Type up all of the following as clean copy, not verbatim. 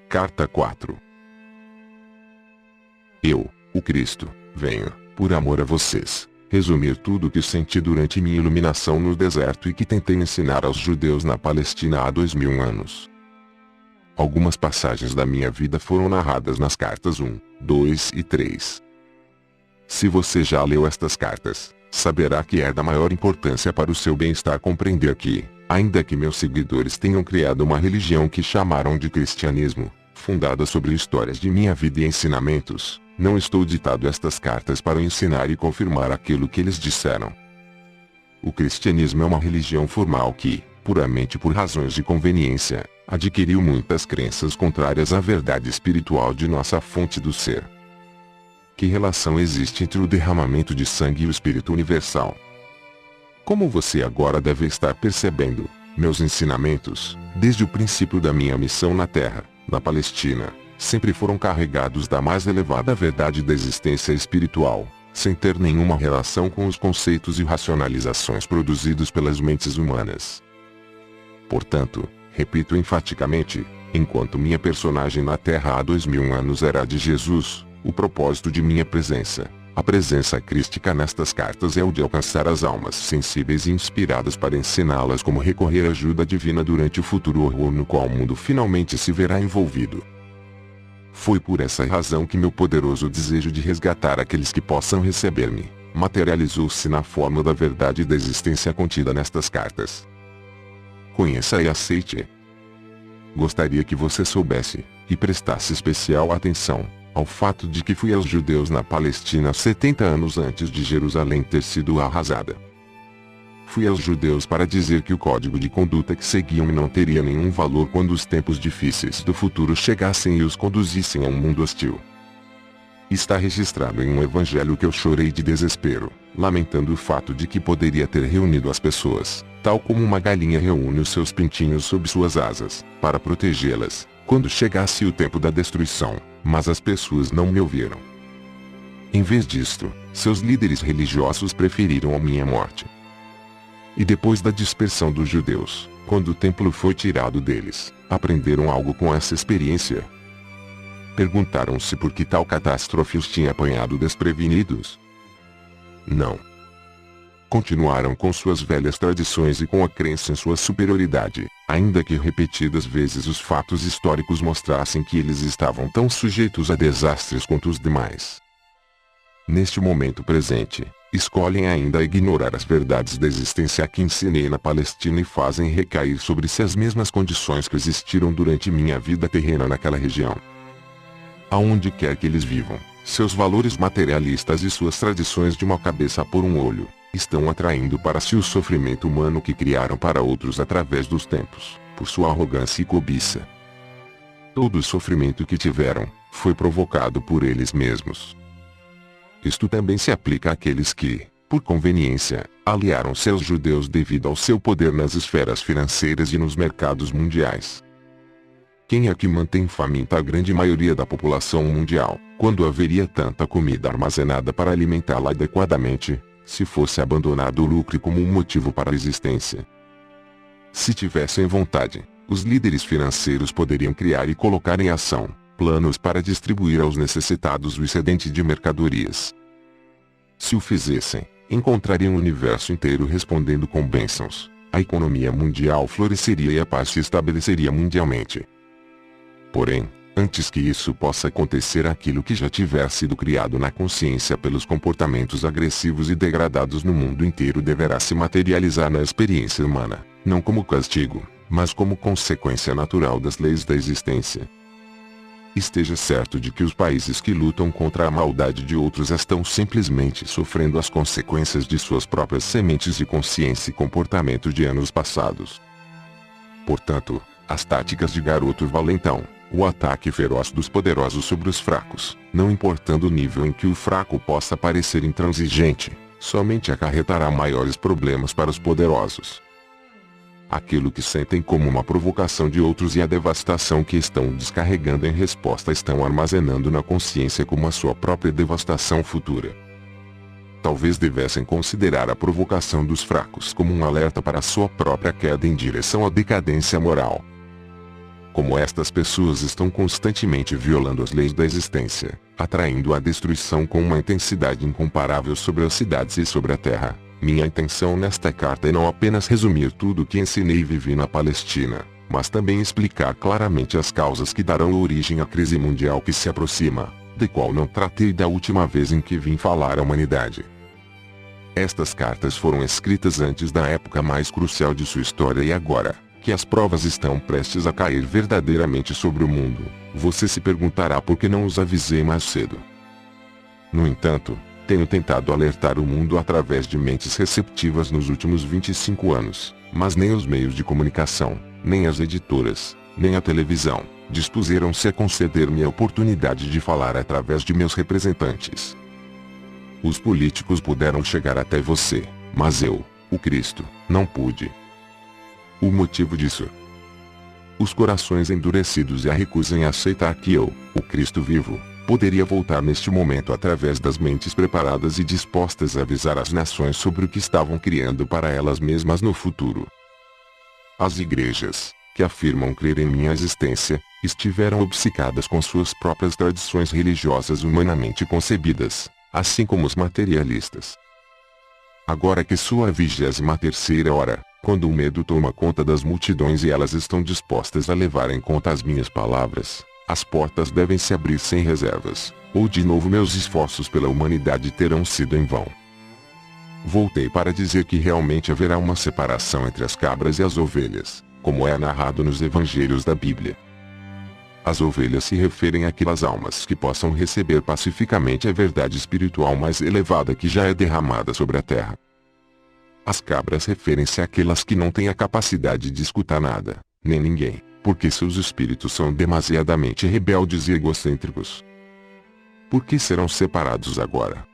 Carta 4. Eu, o Cristo, venho, por amor a vocês, resumir tudo o que senti durante minha iluminação no deserto e que tentei ensinar aos judeus na Palestina há 2000 anos. Algumas passagens da minha vida foram narradas nas cartas 1, 2 e 3. Se você já leu estas cartas, saberá que é da maior importância para o seu bem-estar compreender que, ainda que meus seguidores tenham criado uma religião que chamaram de cristianismo, fundada sobre histórias de minha vida e ensinamentos, não estou ditado estas cartas para ensinar e confirmar aquilo que eles disseram. O cristianismo é uma religião formal que, puramente por razões de conveniência, adquiriu muitas crenças contrárias à verdade espiritual de nossa fonte do ser. Que relação existe entre o derramamento de sangue e o Espírito Universal? Como você agora deve estar percebendo, meus ensinamentos, desde o princípio da minha missão na Terra, na Palestina, sempre foram carregados da mais elevada verdade da existência espiritual, sem ter nenhuma relação com os conceitos e racionalizações produzidos pelas mentes humanas. Portanto, repito enfaticamente, enquanto minha personagem na Terra há 2000 anos era a de Jesus, o propósito de minha presença, a presença crística nestas cartas é o de alcançar as almas sensíveis e inspiradas para ensiná-las como recorrer à ajuda divina durante o futuro horror no qual o mundo finalmente se verá envolvido. Foi por essa razão que meu poderoso desejo de resgatar aqueles que possam receber-me, materializou-se na forma da verdade da existência contida nestas cartas. Conheça e aceite. Gostaria que você soubesse, e prestasse especial atenção, ao fato de que fui aos judeus na Palestina 70 anos antes de Jerusalém ter sido arrasada. Fui aos judeus para dizer que o código de conduta que seguiam não teria nenhum valor quando os tempos difíceis do futuro chegassem e os conduzissem a um mundo hostil. Está registrado em um evangelho que eu chorei de desespero, lamentando o fato de que poderia ter reunido as pessoas, tal como uma galinha reúne os seus pintinhos sob suas asas, para protegê-las, quando chegasse o tempo da destruição, mas as pessoas não me ouviram. Em vez disto, seus líderes religiosos preferiram a minha morte. E depois da dispersão dos judeus, quando o templo foi tirado deles, aprenderam algo com essa experiência? Perguntaram-se por que tal catástrofe os tinha apanhado desprevenidos? Não. Continuaram com suas velhas tradições e com a crença em sua superioridade, ainda que repetidas vezes os fatos históricos mostrassem que eles estavam tão sujeitos a desastres quanto os demais. Neste momento presente, escolhem ainda ignorar as verdades da existência que ensinei na Palestina e fazem recair sobre si as mesmas condições que existiram durante minha vida terrena naquela região. Aonde quer que eles vivam, seus valores materialistas e suas tradições de uma cabeça por um olho, estão atraindo para si o sofrimento humano que criaram para outros através dos tempos, por sua arrogância e cobiça. Todo o sofrimento que tiveram, foi provocado por eles mesmos. Isto também se aplica àqueles que, por conveniência, aliaram-se aos judeus devido ao seu poder nas esferas financeiras e nos mercados mundiais. Quem é que mantém faminta a grande maioria da população mundial, quando haveria tanta comida armazenada para alimentá-la adequadamente, se fosse abandonado o lucro como um motivo para a existência? Se tivessem vontade, os líderes financeiros poderiam criar e colocar em ação planos para distribuir aos necessitados o excedente de mercadorias. Se o fizessem, encontrariam o universo inteiro respondendo com bênçãos, a economia mundial floresceria e a paz se estabeleceria mundialmente. Porém, antes que isso possa acontecer, aquilo que já tiver sido criado na consciência pelos comportamentos agressivos e degradados no mundo inteiro deverá se materializar na experiência humana, não como castigo, mas como consequência natural das leis da existência. Esteja certo de que os países que lutam contra a maldade de outros estão simplesmente sofrendo as consequências de suas próprias sementes de consciência e comportamento de anos passados. Portanto, as táticas de garoto valentão, o ataque feroz dos poderosos sobre os fracos, não importando o nível em que o fraco possa parecer intransigente, somente acarretará maiores problemas para os poderosos. Aquilo que sentem como uma provocação de outros e a devastação que estão descarregando em resposta estão armazenando na consciência como a sua própria devastação futura. Talvez devessem considerar a provocação dos fracos como um alerta para a sua própria queda em direção à decadência moral. Como estas pessoas estão constantemente violando as leis da existência, atraindo a destruição com uma intensidade incomparável sobre as cidades e sobre a terra, minha intenção nesta carta é não apenas resumir tudo o que ensinei e vivi na Palestina, mas também explicar claramente as causas que darão origem à crise mundial que se aproxima, de qual não tratei da última vez em que vim falar à humanidade. Estas cartas foram escritas antes da época mais crucial de sua história e agora, que as provas estão prestes a cair verdadeiramente sobre o mundo, você se perguntará por que não os avisei mais cedo. No entanto, tenho tentado alertar o mundo através de mentes receptivas nos últimos 25 anos, mas nem os meios de comunicação, nem as editoras, nem a televisão, dispuseram-se a conceder-me a oportunidade de falar através de meus representantes. Os políticos puderam chegar até você, mas eu, o Cristo, não pude. O motivo disso? Os corações endurecidos e a recusa em aceitar que eu, o Cristo vivo, poderia voltar neste momento através das mentes preparadas e dispostas a avisar as nações sobre o que estavam criando para elas mesmas no futuro. As igrejas, que afirmam crer em minha existência, estiveram obcecadas com suas próprias tradições religiosas humanamente concebidas, assim como os materialistas. Agora que sua 23ª hora, quando o medo toma conta das multidões e elas estão dispostas a levar em conta as minhas palavras, as portas devem se abrir sem reservas, ou de novo meus esforços pela humanidade terão sido em vão. Voltei para dizer que realmente haverá uma separação entre as cabras e as ovelhas, como é narrado nos evangelhos da Bíblia. As ovelhas se referem àquelas almas que possam receber pacificamente a verdade espiritual mais elevada que já é derramada sobre a terra. As cabras referem-se àquelas que não têm a capacidade de escutar nada, nem ninguém, porque seus espíritos são demasiadamente rebeldes e egocêntricos. Por que serão separados agora?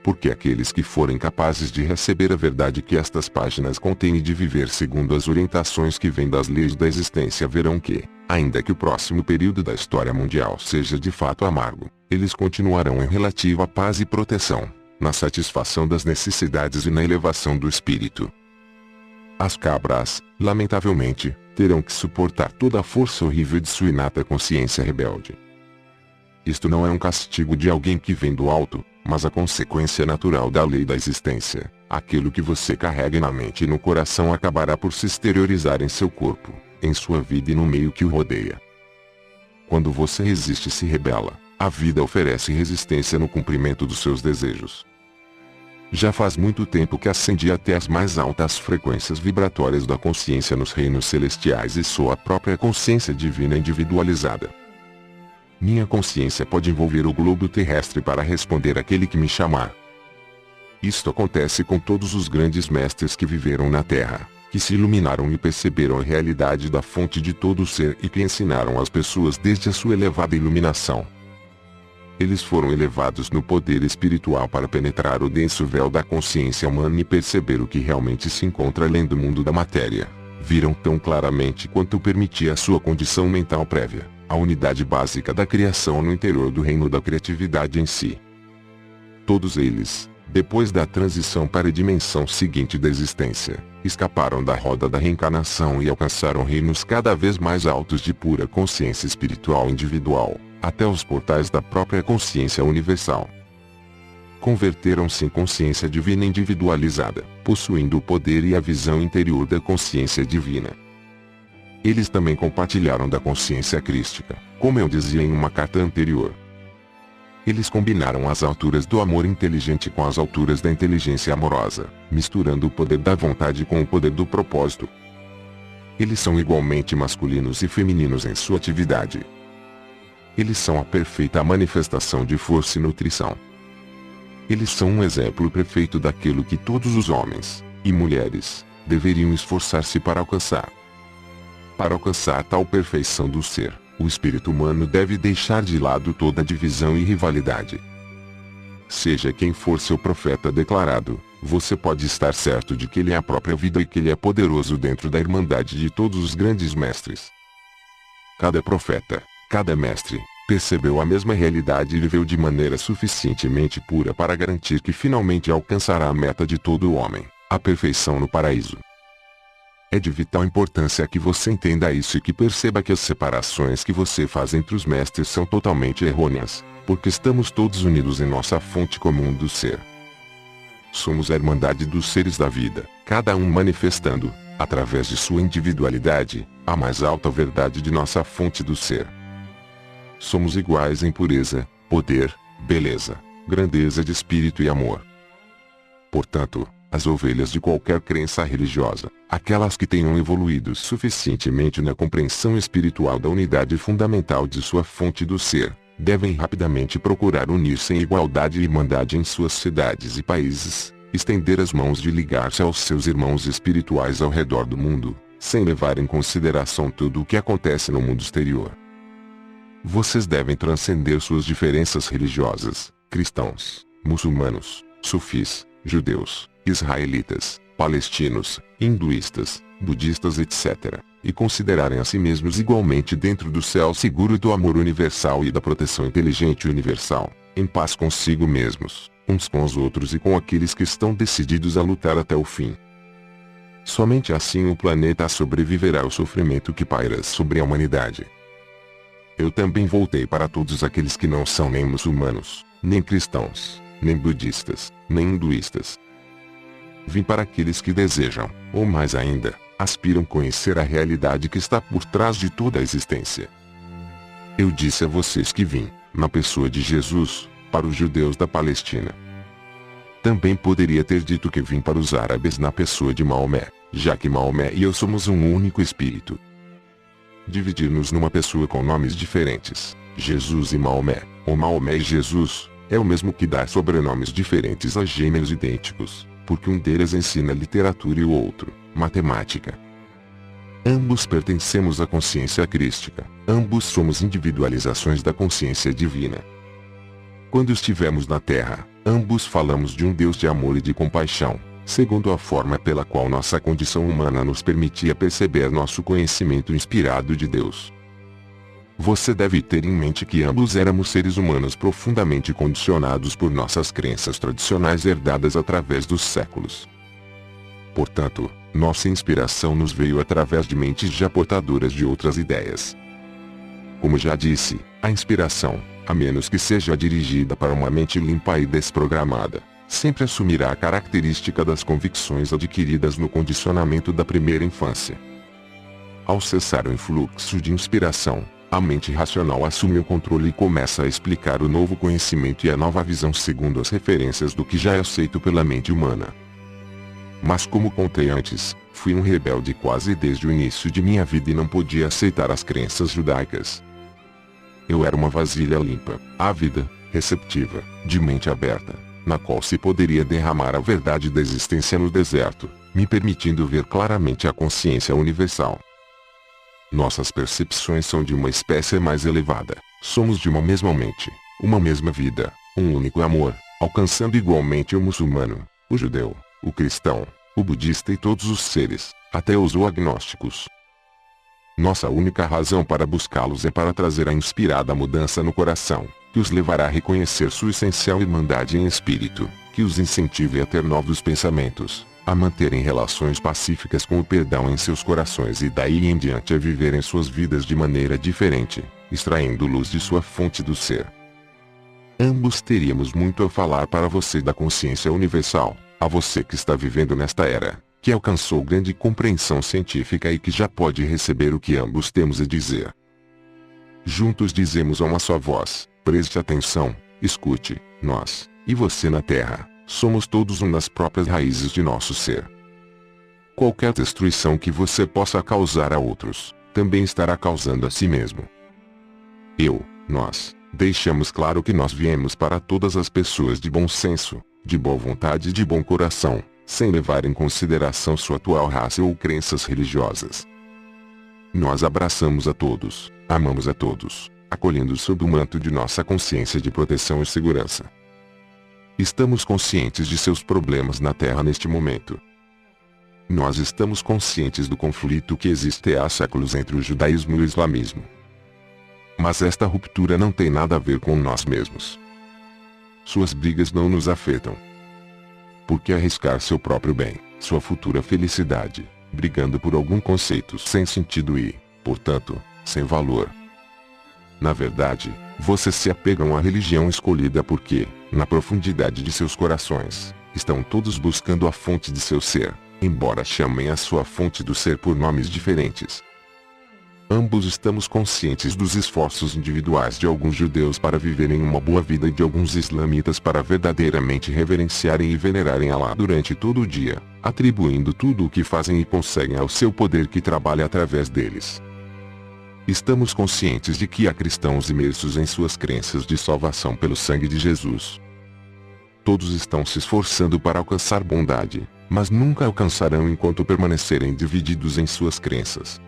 Porque aqueles que forem capazes de receber a verdade que estas páginas contêm e de viver segundo as orientações que vêm das leis da existência verão que, ainda que o próximo período da história mundial seja de fato amargo, eles continuarão em relativa paz e proteção, na satisfação das necessidades e na elevação do espírito. As cabras, lamentavelmente, terão que suportar toda a força horrível de sua inata consciência rebelde. Isto não é um castigo de alguém que vem do alto, mas a consequência natural da lei da existência. Aquilo que você carrega na mente e no coração acabará por se exteriorizar em seu corpo, em sua vida e no meio que o rodeia. Quando você resiste e se rebela, a vida oferece resistência no cumprimento dos seus desejos. Já faz muito tempo que ascendi até as mais altas frequências vibratórias da consciência nos reinos celestiais e sou a própria consciência divina individualizada. Minha consciência pode envolver o globo terrestre para responder àquele que me chamar. Isto acontece com todos os grandes mestres que viveram na Terra, que se iluminaram e perceberam a realidade da fonte de todo o ser e que ensinaram às pessoas desde a sua elevada iluminação. Eles foram elevados no poder espiritual para penetrar o denso véu da consciência humana e perceber o que realmente se encontra além do mundo da matéria. Viram tão claramente quanto permitia a sua condição mental prévia, a unidade básica da criação no interior do reino da criatividade em si. Todos eles, depois da transição para a dimensão seguinte da existência, escaparam da roda da reencarnação e alcançaram reinos cada vez mais altos de pura consciência espiritual individual, até os portais da própria consciência universal. Converteram-se em consciência divina individualizada, possuindo o poder e a visão interior da consciência divina. Eles também compartilharam da consciência crística, como eu dizia em uma carta anterior. Eles combinaram as alturas do amor inteligente com as alturas da inteligência amorosa, misturando o poder da vontade com o poder do propósito. Eles são igualmente masculinos e femininos em sua atividade. Eles são a perfeita manifestação de força e nutrição. Eles são um exemplo perfeito daquilo que todos os homens e mulheres deveriam esforçar-se para alcançar. Para alcançar tal perfeição do ser, o espírito humano deve deixar de lado toda divisão e rivalidade. Seja quem for seu profeta declarado, você pode estar certo de que ele é a própria vida e que ele é poderoso dentro da irmandade de todos os grandes mestres. Cada profeta, cada mestre, percebeu a mesma realidade e viveu de maneira suficientemente pura para garantir que finalmente alcançará a meta de todo homem, a perfeição no paraíso. É de vital importância que você entenda isso e que perceba que as separações que você faz entre os mestres são totalmente errôneas, porque estamos todos unidos em nossa fonte comum do ser. Somos a irmandade dos seres da vida, cada um manifestando, através de sua individualidade, a mais alta verdade de nossa fonte do ser. Somos iguais em pureza, poder, beleza, grandeza de espírito e amor. Portanto, as ovelhas de qualquer crença religiosa, aquelas que tenham evoluído suficientemente na compreensão espiritual da unidade fundamental de sua fonte do ser, devem rapidamente procurar unir-se em igualdade e irmandade em suas cidades e países, estender as mãos de ligar-se aos seus irmãos espirituais ao redor do mundo, sem levar em consideração tudo o que acontece no mundo exterior. Vocês devem transcender suas diferenças religiosas, cristãos, muçulmanos, sufis, judeus, israelitas, palestinos, hinduístas, budistas etc., e considerarem a si mesmos igualmente dentro do céu seguro do amor universal e da proteção inteligente universal, em paz consigo mesmos, uns com os outros e com aqueles que estão decididos a lutar até o fim. Somente assim o planeta sobreviverá ao sofrimento que paira sobre a humanidade. Eu também voltei para todos aqueles que não são nem muçulmanos, nem cristãos, nem budistas, nem hinduístas. Vim para aqueles que desejam, ou mais ainda, aspiram conhecer a realidade que está por trás de toda a existência. Eu disse a vocês que vim, na pessoa de Jesus, para os judeus da Palestina. Também poderia ter dito que vim para os árabes na pessoa de Maomé, já que Maomé e eu somos um único espírito. Dividir-nos numa pessoa com nomes diferentes, Jesus e Maomé, ou Maomé e Jesus, é o mesmo que dar sobrenomes diferentes a gêmeos idênticos, porque um deles ensina literatura e o outro, matemática. Ambos pertencemos à consciência crística, ambos somos individualizações da consciência divina. Quando estivemos na Terra, ambos falamos de um Deus de amor e de compaixão, segundo a forma pela qual nossa condição humana nos permitia perceber nosso conhecimento inspirado de Deus. Você deve ter em mente que ambos éramos seres humanos profundamente condicionados por nossas crenças tradicionais herdadas através dos séculos. Portanto, nossa inspiração nos veio através de mentes já portadoras de outras ideias. Como já disse, a inspiração, a menos que seja dirigida para uma mente limpa e desprogramada, sempre assumirá a característica das convicções adquiridas no condicionamento da primeira infância. Ao cessar o influxo de inspiração, a mente racional assume o controle e começa a explicar o novo conhecimento e a nova visão segundo as referências do que já é aceito pela mente humana. Mas como contei antes, fui um rebelde quase desde o início de minha vida e não podia aceitar as crenças judaicas. Eu era uma vasilha limpa, ávida, receptiva, de mente aberta, na qual se poderia derramar a verdade da existência no deserto, me permitindo ver claramente a consciência universal. Nossas percepções são de uma espécie mais elevada, somos de uma mesma mente, uma mesma vida, um único amor, alcançando igualmente o muçulmano, o judeu, o cristão, o budista e todos os seres, até os agnósticos. Nossa única razão para buscá-los é para trazer a inspirada mudança no coração, que os levará a reconhecer sua essencial irmandade em espírito, que os incentive a ter novos pensamentos, a manterem relações pacíficas com o perdão em seus corações e daí em diante a viverem suas vidas de maneira diferente, extraindo luz de sua fonte do ser. Ambos teríamos muito a falar para você da consciência universal, a você que está vivendo nesta era, que alcançou grande compreensão científica e que já pode receber o que ambos temos a dizer. Juntos dizemos a uma só voz, preste atenção, escute, nós, e você na Terra, somos todos um nas próprias raízes de nosso ser. Qualquer destruição que você possa causar a outros, também estará causando a si mesmo. Nós, deixamos claro que nós viemos para todas as pessoas de bom senso, de boa vontade e de bom coração, sem levar em consideração sua atual raça ou crenças religiosas. Nós abraçamos a todos, amamos a todos, acolhendo sob o manto de nossa consciência de proteção e segurança. Estamos conscientes de seus problemas na Terra neste momento. Nós estamos conscientes do conflito que existe há séculos entre o judaísmo e o islamismo. Mas esta ruptura não tem nada a ver com nós mesmos. Suas brigas não nos afetam. Por que arriscar seu próprio bem, sua futura felicidade, brigando por algum conceito sem sentido e, portanto, sem valor. Na verdade, vocês se apegam à religião escolhida porque, na profundidade de seus corações, estão todos buscando a fonte de seu ser, embora chamem a sua fonte do ser por nomes diferentes. Ambos estamos conscientes dos esforços individuais de alguns judeus para viverem uma boa vida e de alguns islamitas para verdadeiramente reverenciarem e venerarem Allah durante todo o dia, atribuindo tudo o que fazem e conseguem ao seu poder que trabalha através deles. Estamos conscientes de que há cristãos imersos em suas crenças de salvação pelo sangue de Jesus. Todos estão se esforçando para alcançar bondade, mas nunca alcançarão enquanto permanecerem divididos em suas crenças.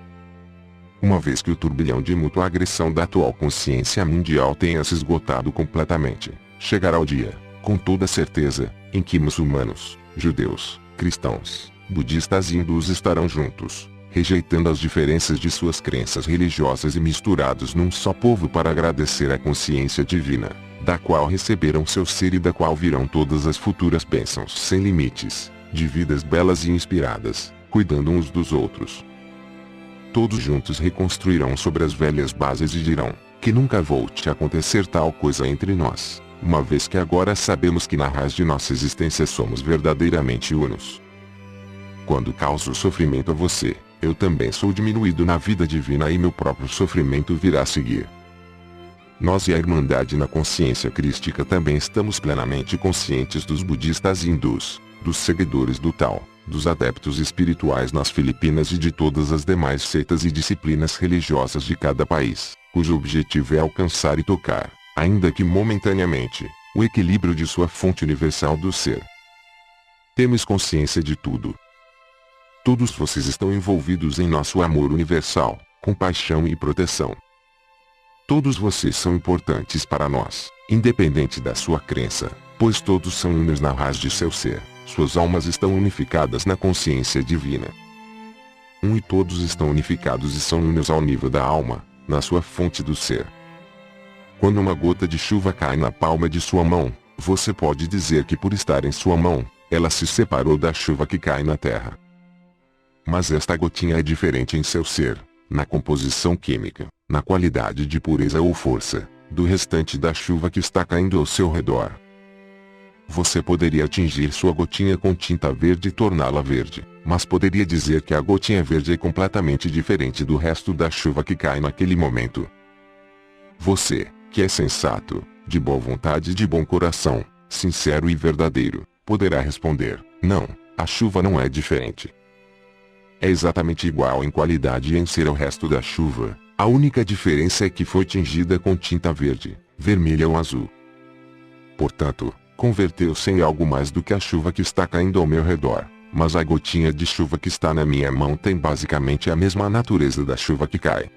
Uma vez que o turbilhão de mútua agressão da atual consciência mundial tenha se esgotado completamente, chegará o dia, com toda certeza, em que muçulmanos, judeus, cristãos, budistas e hindus estarão juntos, rejeitando as diferenças de suas crenças religiosas e misturados num só povo para agradecer a consciência divina, da qual receberam seu ser e da qual virão todas as futuras bênçãos sem limites, de vidas belas e inspiradas, cuidando uns dos outros. Todos juntos reconstruirão sobre as velhas bases e dirão, que nunca volte a acontecer tal coisa entre nós, uma vez que agora sabemos que na raiz de nossa existência somos verdadeiramente unos. Quando causo sofrimento a você, eu também sou diminuído na vida divina e meu próprio sofrimento virá a seguir. Nós e a Irmandade na consciência crística também estamos plenamente conscientes dos budistas e hindus, dos seguidores do Tao, dos adeptos espirituais nas Filipinas e de todas as demais seitas e disciplinas religiosas de cada país, cujo objetivo é alcançar e tocar, ainda que momentaneamente, o equilíbrio de sua fonte universal do ser. Temos consciência de tudo. Todos vocês estão envolvidos em nosso amor universal, compaixão e proteção. Todos vocês são importantes para nós, independente da sua crença, pois todos são unos na raiz de seu ser. Suas almas estão unificadas na consciência divina. E todos estão unificados e são unos ao nível da alma, na sua fonte do ser. Quando uma gota de chuva cai na palma de sua mão, você pode dizer que por estar em sua mão, ela se separou da chuva que cai na terra. Mas esta gotinha é diferente em seu ser, na composição química, na qualidade de pureza ou força, do restante da chuva que está caindo ao seu redor. Você poderia atingir sua gotinha com tinta verde e torná-la verde, mas poderia dizer que a gotinha verde é completamente diferente do resto da chuva que cai naquele momento. Você, que é sensato, de boa vontade e de bom coração, sincero e verdadeiro, poderá responder, não, a chuva não é diferente. É exatamente igual em qualidade e em ser ao resto da chuva, a única diferença é que foi tingida com tinta verde, vermelha ou azul. Portanto, converteu-se em algo mais do que a chuva que está caindo ao meu redor, mas a gotinha de chuva que está na minha mão tem basicamente a mesma natureza da chuva que cai.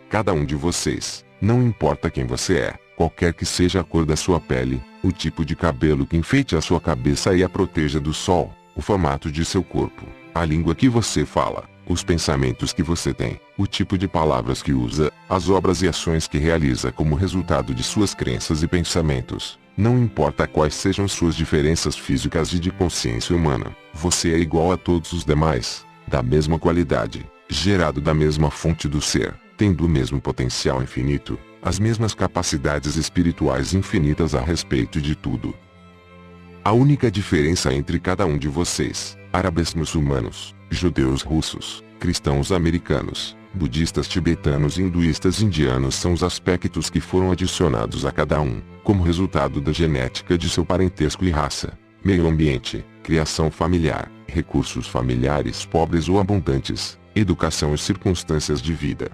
Cada um de vocês, não importa quem você é, qualquer que seja a cor da sua pele, o tipo de cabelo que enfeite a sua cabeça e a proteja do sol, o formato de seu corpo, a língua que você fala, os pensamentos que você tem, o tipo de palavras que usa, as obras e ações que realiza como resultado de suas crenças e pensamentos. Não importa quais sejam suas diferenças físicas e de consciência humana, você é igual a todos os demais, da mesma qualidade, gerado da mesma fonte do ser, tendo o mesmo potencial infinito, as mesmas capacidades espirituais infinitas a respeito de tudo. A única diferença entre cada um de vocês, árabes muçulmanos, judeus russos, cristãos americanos, budistas tibetanos e hinduístas indianos são os aspectos que foram adicionados a cada um, como resultado da genética de seu parentesco e raça, meio ambiente, criação familiar, recursos familiares pobres ou abundantes, educação e circunstâncias de vida.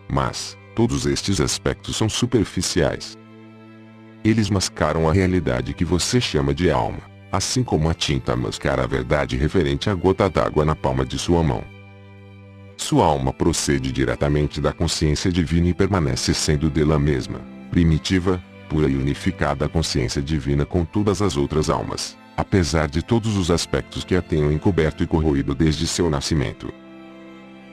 Mas, todos estes aspectos são superficiais. Eles mascaram a realidade que você chama de alma, assim como a tinta mascara a verdade referente à gota d'água na palma de sua mão. Sua alma procede diretamente da consciência divina e permanece sendo dela mesma, primitiva, pura e unificada a consciência divina com todas as outras almas, apesar de todos os aspectos que a tenham encoberto e corroído desde seu nascimento.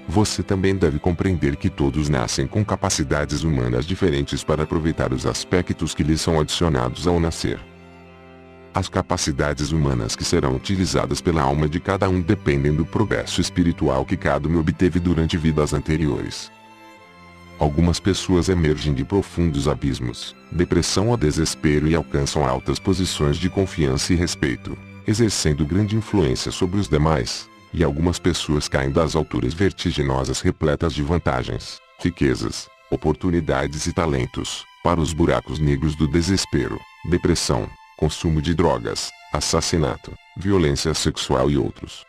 Você também deve compreender que todos nascem com capacidades humanas diferentes para aproveitar os aspectos que lhes são adicionados ao nascer. As capacidades humanas que serão utilizadas pela alma de cada um dependem do progresso espiritual que cada um obteve durante vidas anteriores. Algumas pessoas emergem de profundos abismos, depressão ou desespero e alcançam altas posições de confiança e respeito, exercendo grande influência sobre os demais, e algumas pessoas caem das alturas vertiginosas repletas de vantagens, riquezas, oportunidades e talentos, para os buracos negros do desespero, depressão, consumo de drogas, assassinato, violência sexual e outros.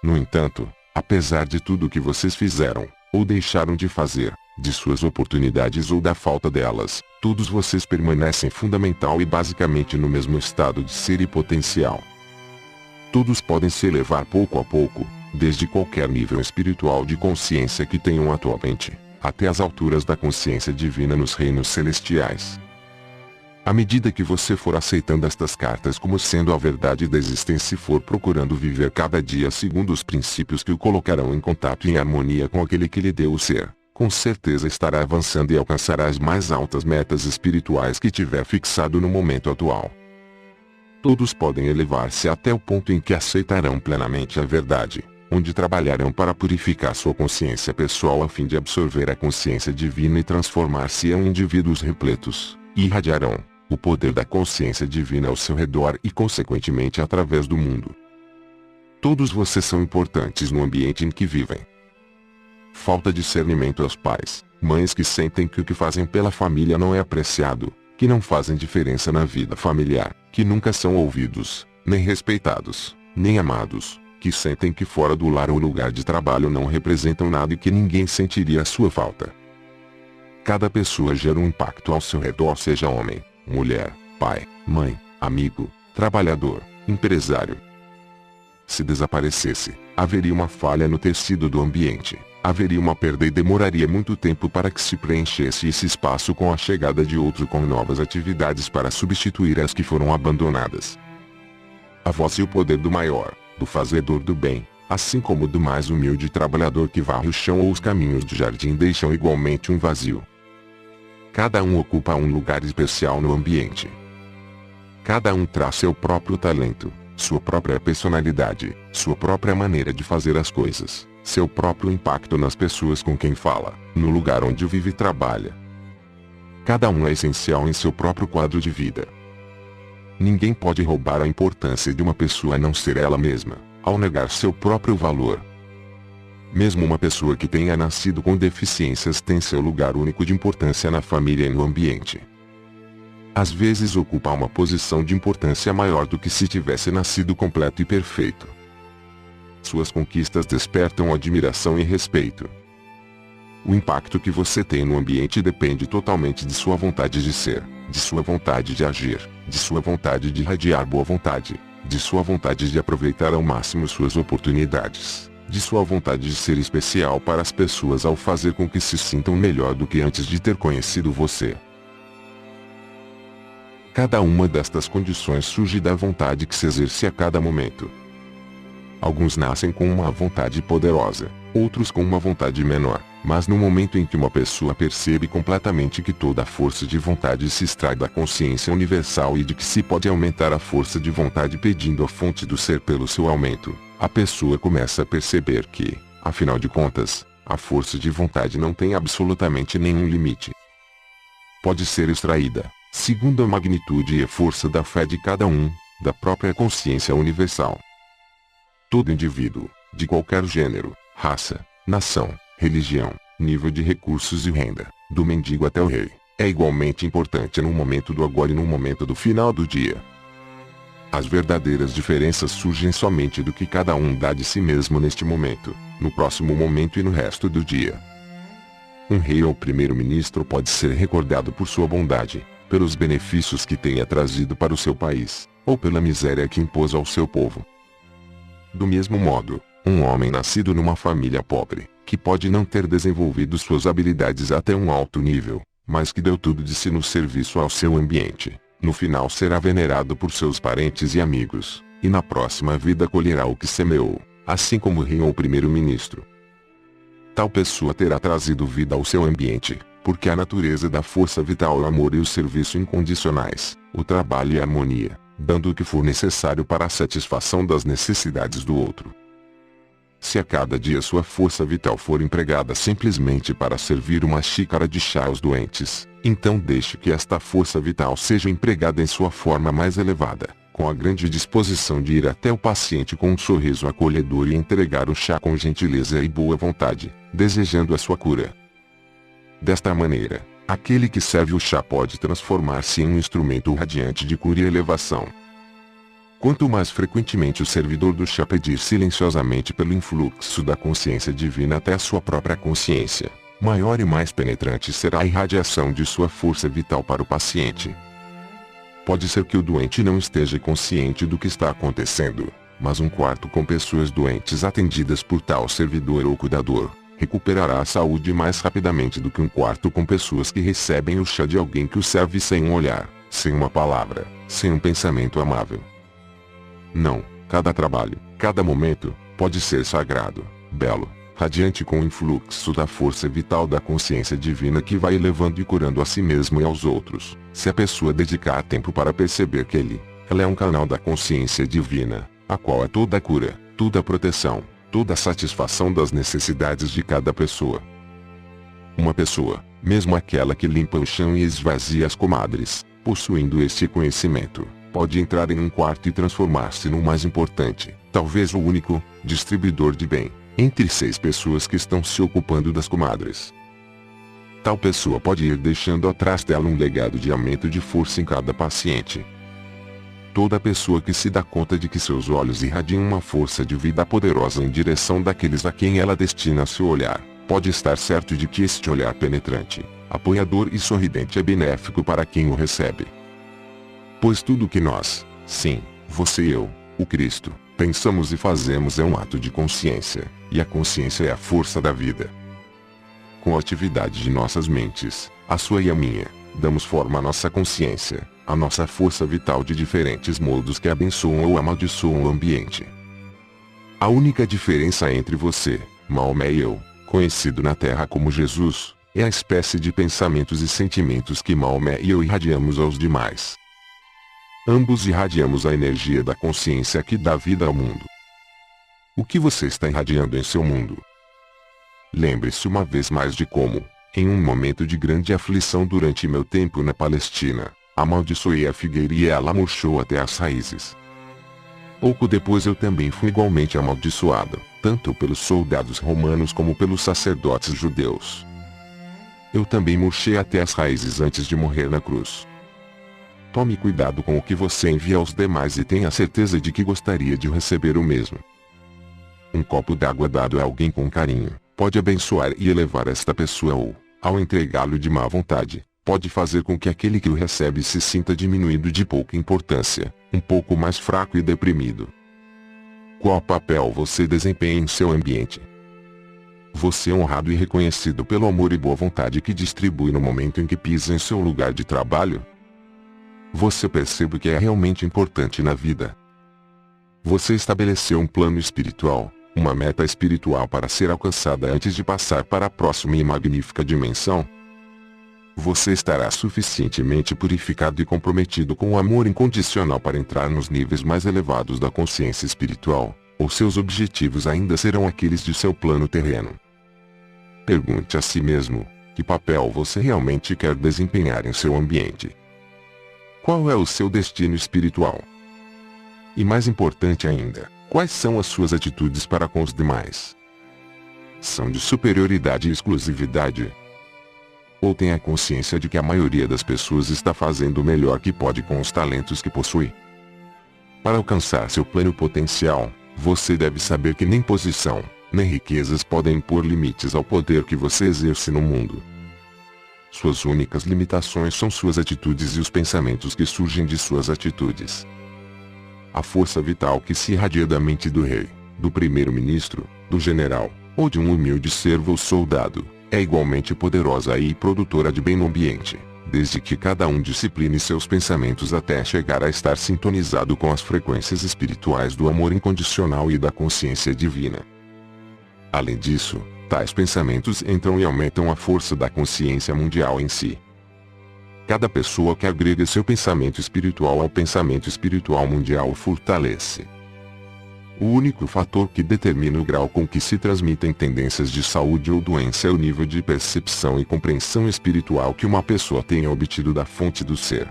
No entanto, apesar de tudo o que vocês fizeram, ou deixaram de fazer, de suas oportunidades ou da falta delas, todos vocês permanecem fundamental e basicamente no mesmo estado de ser e potencial. Todos podem se elevar pouco a pouco, desde qualquer nível espiritual de consciência que tenham atualmente, até as alturas da consciência divina nos reinos celestiais. À medida que você for aceitando estas cartas como sendo a verdade da existência e for procurando viver cada dia segundo os princípios que o colocarão em contato e em harmonia com aquele que lhe deu o ser, com certeza estará avançando e alcançará as mais altas metas espirituais que tiver fixado no momento atual. Todos podem elevar-se até o ponto em que aceitarão plenamente a verdade, onde trabalharão para purificar sua consciência pessoal a fim de absorver a consciência divina e transformar-se em indivíduos repletos, e irradiarão o poder da consciência divina ao seu redor e consequentemente através do mundo. Todos vocês são importantes no ambiente em que vivem. Falta discernimento aos pais, mães que sentem que o que fazem pela família não é apreciado, que não fazem diferença na vida familiar, que nunca são ouvidos, nem respeitados, nem amados, que sentem que fora do lar ou lugar de trabalho não representam nada e que ninguém sentiria a sua falta. Cada pessoa gera um impacto ao seu redor, seja homem, mulher, pai, mãe, amigo, trabalhador, empresário. Se desaparecesse, haveria uma falha no tecido do ambiente, haveria uma perda e demoraria muito tempo para que se preenchesse esse espaço com a chegada de outro com novas atividades para substituir as que foram abandonadas. A voz e o poder do maior, do fazedor do bem, assim como do mais humilde trabalhador que varre o chão ou os caminhos do jardim deixam igualmente um vazio. Cada um ocupa um lugar especial no ambiente. Cada um traz seu próprio talento, sua própria personalidade, sua própria maneira de fazer as coisas, seu próprio impacto nas pessoas com quem fala, no lugar onde vive e trabalha. Cada um é essencial em seu próprio quadro de vida. Ninguém pode roubar a importância de uma pessoa a não ser ela mesma, ao negar seu próprio valor. Mesmo uma pessoa que tenha nascido com deficiências tem seu lugar único de importância na família e no ambiente. Às vezes ocupa uma posição de importância maior do que se tivesse nascido completo e perfeito. Suas conquistas despertam admiração e respeito. O impacto que você tem no ambiente depende totalmente de sua vontade de ser, de sua vontade de agir, de sua vontade de irradiar boa vontade, de sua vontade de aproveitar ao máximo suas oportunidades, de sua vontade de ser especial para as pessoas ao fazer com que se sintam melhor do que antes de ter conhecido você. Cada uma destas condições surge da vontade que se exerce a cada momento. Alguns nascem com uma vontade poderosa, outros com uma vontade menor, mas no momento em que uma pessoa percebe completamente que toda a força de vontade se extrai da consciência universal e de que se pode aumentar a força de vontade pedindo a fonte do ser pelo seu aumento, a pessoa começa a perceber que, afinal de contas, a força de vontade não tem absolutamente nenhum limite. Pode ser extraída, segundo a magnitude e a força da fé de cada um, da própria consciência universal. Todo indivíduo, de qualquer gênero, raça, nação, religião, nível de recursos e renda, do mendigo até o rei, é igualmente importante no momento do agora e no momento do final do dia. As verdadeiras diferenças surgem somente do que cada um dá de si mesmo neste momento, no próximo momento e no resto do dia. Um rei ou primeiro-ministro pode ser recordado por sua bondade, pelos benefícios que tenha trazido para o seu país, ou pela miséria que impôs ao seu povo. Do mesmo modo, um homem nascido numa família pobre, que pode não ter desenvolvido suas habilidades até um alto nível, mas que deu tudo de si no serviço ao seu ambiente, no final será venerado por seus parentes e amigos, e na próxima vida colherá o que semeou, assim como o rei ou primeiro-ministro. Tal pessoa terá trazido vida ao seu ambiente, porque a natureza da força vital é o amor e o serviço incondicionais, o trabalho e a harmonia, dando o que for necessário para a satisfação das necessidades do outro. Se a cada dia sua força vital for empregada simplesmente para servir uma xícara de chá aos doentes, então deixe que esta força vital seja empregada em sua forma mais elevada, com a grande disposição de ir até o paciente com um sorriso acolhedor e entregar o chá com gentileza e boa vontade, desejando a sua cura. Desta maneira, aquele que serve o chá pode transformar-se em um instrumento radiante de cura e elevação. Quanto mais frequentemente o servidor do chá pedir silenciosamente pelo influxo da consciência divina até a sua própria consciência, maior e mais penetrante será a irradiação de sua força vital para o paciente. Pode ser que o doente não esteja consciente do que está acontecendo, mas um quarto com pessoas doentes atendidas por tal servidor ou cuidador, recuperará a saúde mais rapidamente do que um quarto com pessoas que recebem o chá de alguém que o serve sem um olhar, sem uma palavra, sem um pensamento amável. Não, cada trabalho, cada momento, pode ser sagrado, belo, radiante com o influxo da força vital da consciência divina que vai elevando e curando a si mesmo e aos outros, se a pessoa dedicar tempo para perceber que ela é um canal da consciência divina, a qual é toda a cura, toda a proteção, toda a satisfação das necessidades de cada pessoa. Uma pessoa, mesmo aquela que limpa o chão e esvazia as comadres, possuindo este conhecimento, pode entrar em um quarto e transformar-se no mais importante, talvez o único, distribuidor de bem, entre 6 pessoas que estão se ocupando das comadres. Tal pessoa pode ir deixando atrás dela um legado de aumento de força em cada paciente. Toda pessoa que se dá conta de que seus olhos irradiam uma força de vida poderosa em direção daqueles a quem ela destina seu olhar, pode estar certo de que este olhar penetrante, apoiador e sorridente é benéfico para quem o recebe. Pois tudo que nós, sim, você e eu, o Cristo, pensamos e fazemos é um ato de consciência, e a consciência é a força da vida. Com a atividade de nossas mentes, a sua e a minha, damos forma à nossa consciência, à nossa força vital de diferentes modos que abençoam ou amaldiçoam o ambiente. A única diferença entre você, Maomé e eu, conhecido na Terra como Jesus, é a espécie de pensamentos e sentimentos que Maomé e eu irradiamos aos demais. Ambos irradiamos a energia da consciência que dá vida ao mundo. O que você está irradiando em seu mundo? Lembre-se uma vez mais de como, em um momento de grande aflição durante meu tempo na Palestina, amaldiçoei a figueira e ela murchou até as raízes. Pouco depois eu também fui igualmente amaldiçoado, tanto pelos soldados romanos como pelos sacerdotes judeus. Eu também murchei até as raízes antes de morrer na cruz. Tome cuidado com o que você envia aos demais e tenha certeza de que gostaria de receber o mesmo. Um copo d'água dado a alguém com carinho, pode abençoar e elevar esta pessoa ou, ao entregá-lo de má vontade, pode fazer com que aquele que o recebe se sinta diminuído de pouca importância, um pouco mais fraco e deprimido. Qual papel você desempenha em seu ambiente? Você é honrado e reconhecido pelo amor e boa vontade que distribui no momento em que pisa em seu lugar de trabalho? Você percebe o que é realmente importante na vida? Você estabeleceu um plano espiritual, uma meta espiritual para ser alcançada antes de passar para a próxima e magnífica dimensão? Você estará suficientemente purificado e comprometido com o amor incondicional para entrar nos níveis mais elevados da consciência espiritual, ou seus objetivos ainda serão aqueles de seu plano terreno? Pergunte a si mesmo, que papel você realmente quer desempenhar em seu ambiente? Qual é o seu destino espiritual? E mais importante ainda, quais são as suas atitudes para com os demais? São de superioridade e exclusividade? Ou tem a consciência de que a maioria das pessoas está fazendo o melhor que pode com os talentos que possui? Para alcançar seu pleno potencial, você deve saber que nem posição, nem riquezas podem impor limites ao poder que você exerce no mundo. Suas únicas limitações são suas atitudes e os pensamentos que surgem de suas atitudes. A força vital que se irradia da mente do rei, do primeiro-ministro, do general, ou de um humilde servo ou soldado, é igualmente poderosa e produtora de bem no ambiente, desde que cada um discipline seus pensamentos até chegar a estar sintonizado com as frequências espirituais do amor incondicional e da consciência divina. Além disso, tais pensamentos entram e aumentam a força da consciência mundial em si. Cada pessoa que agrega seu pensamento espiritual ao pensamento espiritual mundial o fortalece. O único fator que determina o grau com que se transmitem tendências de saúde ou doença é o nível de percepção e compreensão espiritual que uma pessoa tenha obtido da fonte do ser.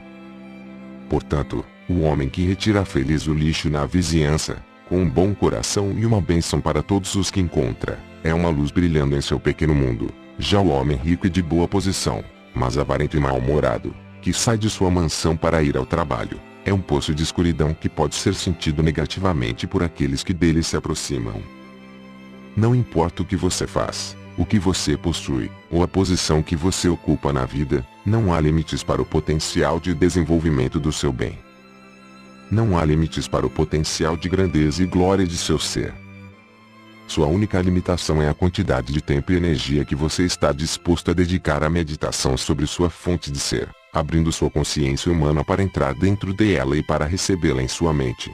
Portanto, o homem que retira feliz o lixo na vizinhança, com um bom coração e uma bênção para todos os que encontra, é uma luz brilhando em seu pequeno mundo. Já o homem rico e de boa posição, mas avarento e mal-humorado, que sai de sua mansão para ir ao trabalho, é um poço de escuridão que pode ser sentido negativamente por aqueles que dele se aproximam. Não importa o que você faz, o que você possui, ou a posição que você ocupa na vida, não há limites para o potencial de desenvolvimento do seu bem. Não há limites para o potencial de grandeza e glória de seu ser. Sua única limitação é a quantidade de tempo e energia que você está disposto a dedicar à meditação sobre sua fonte de ser, abrindo sua consciência humana para entrar dentro dela e para recebê-la em sua mente.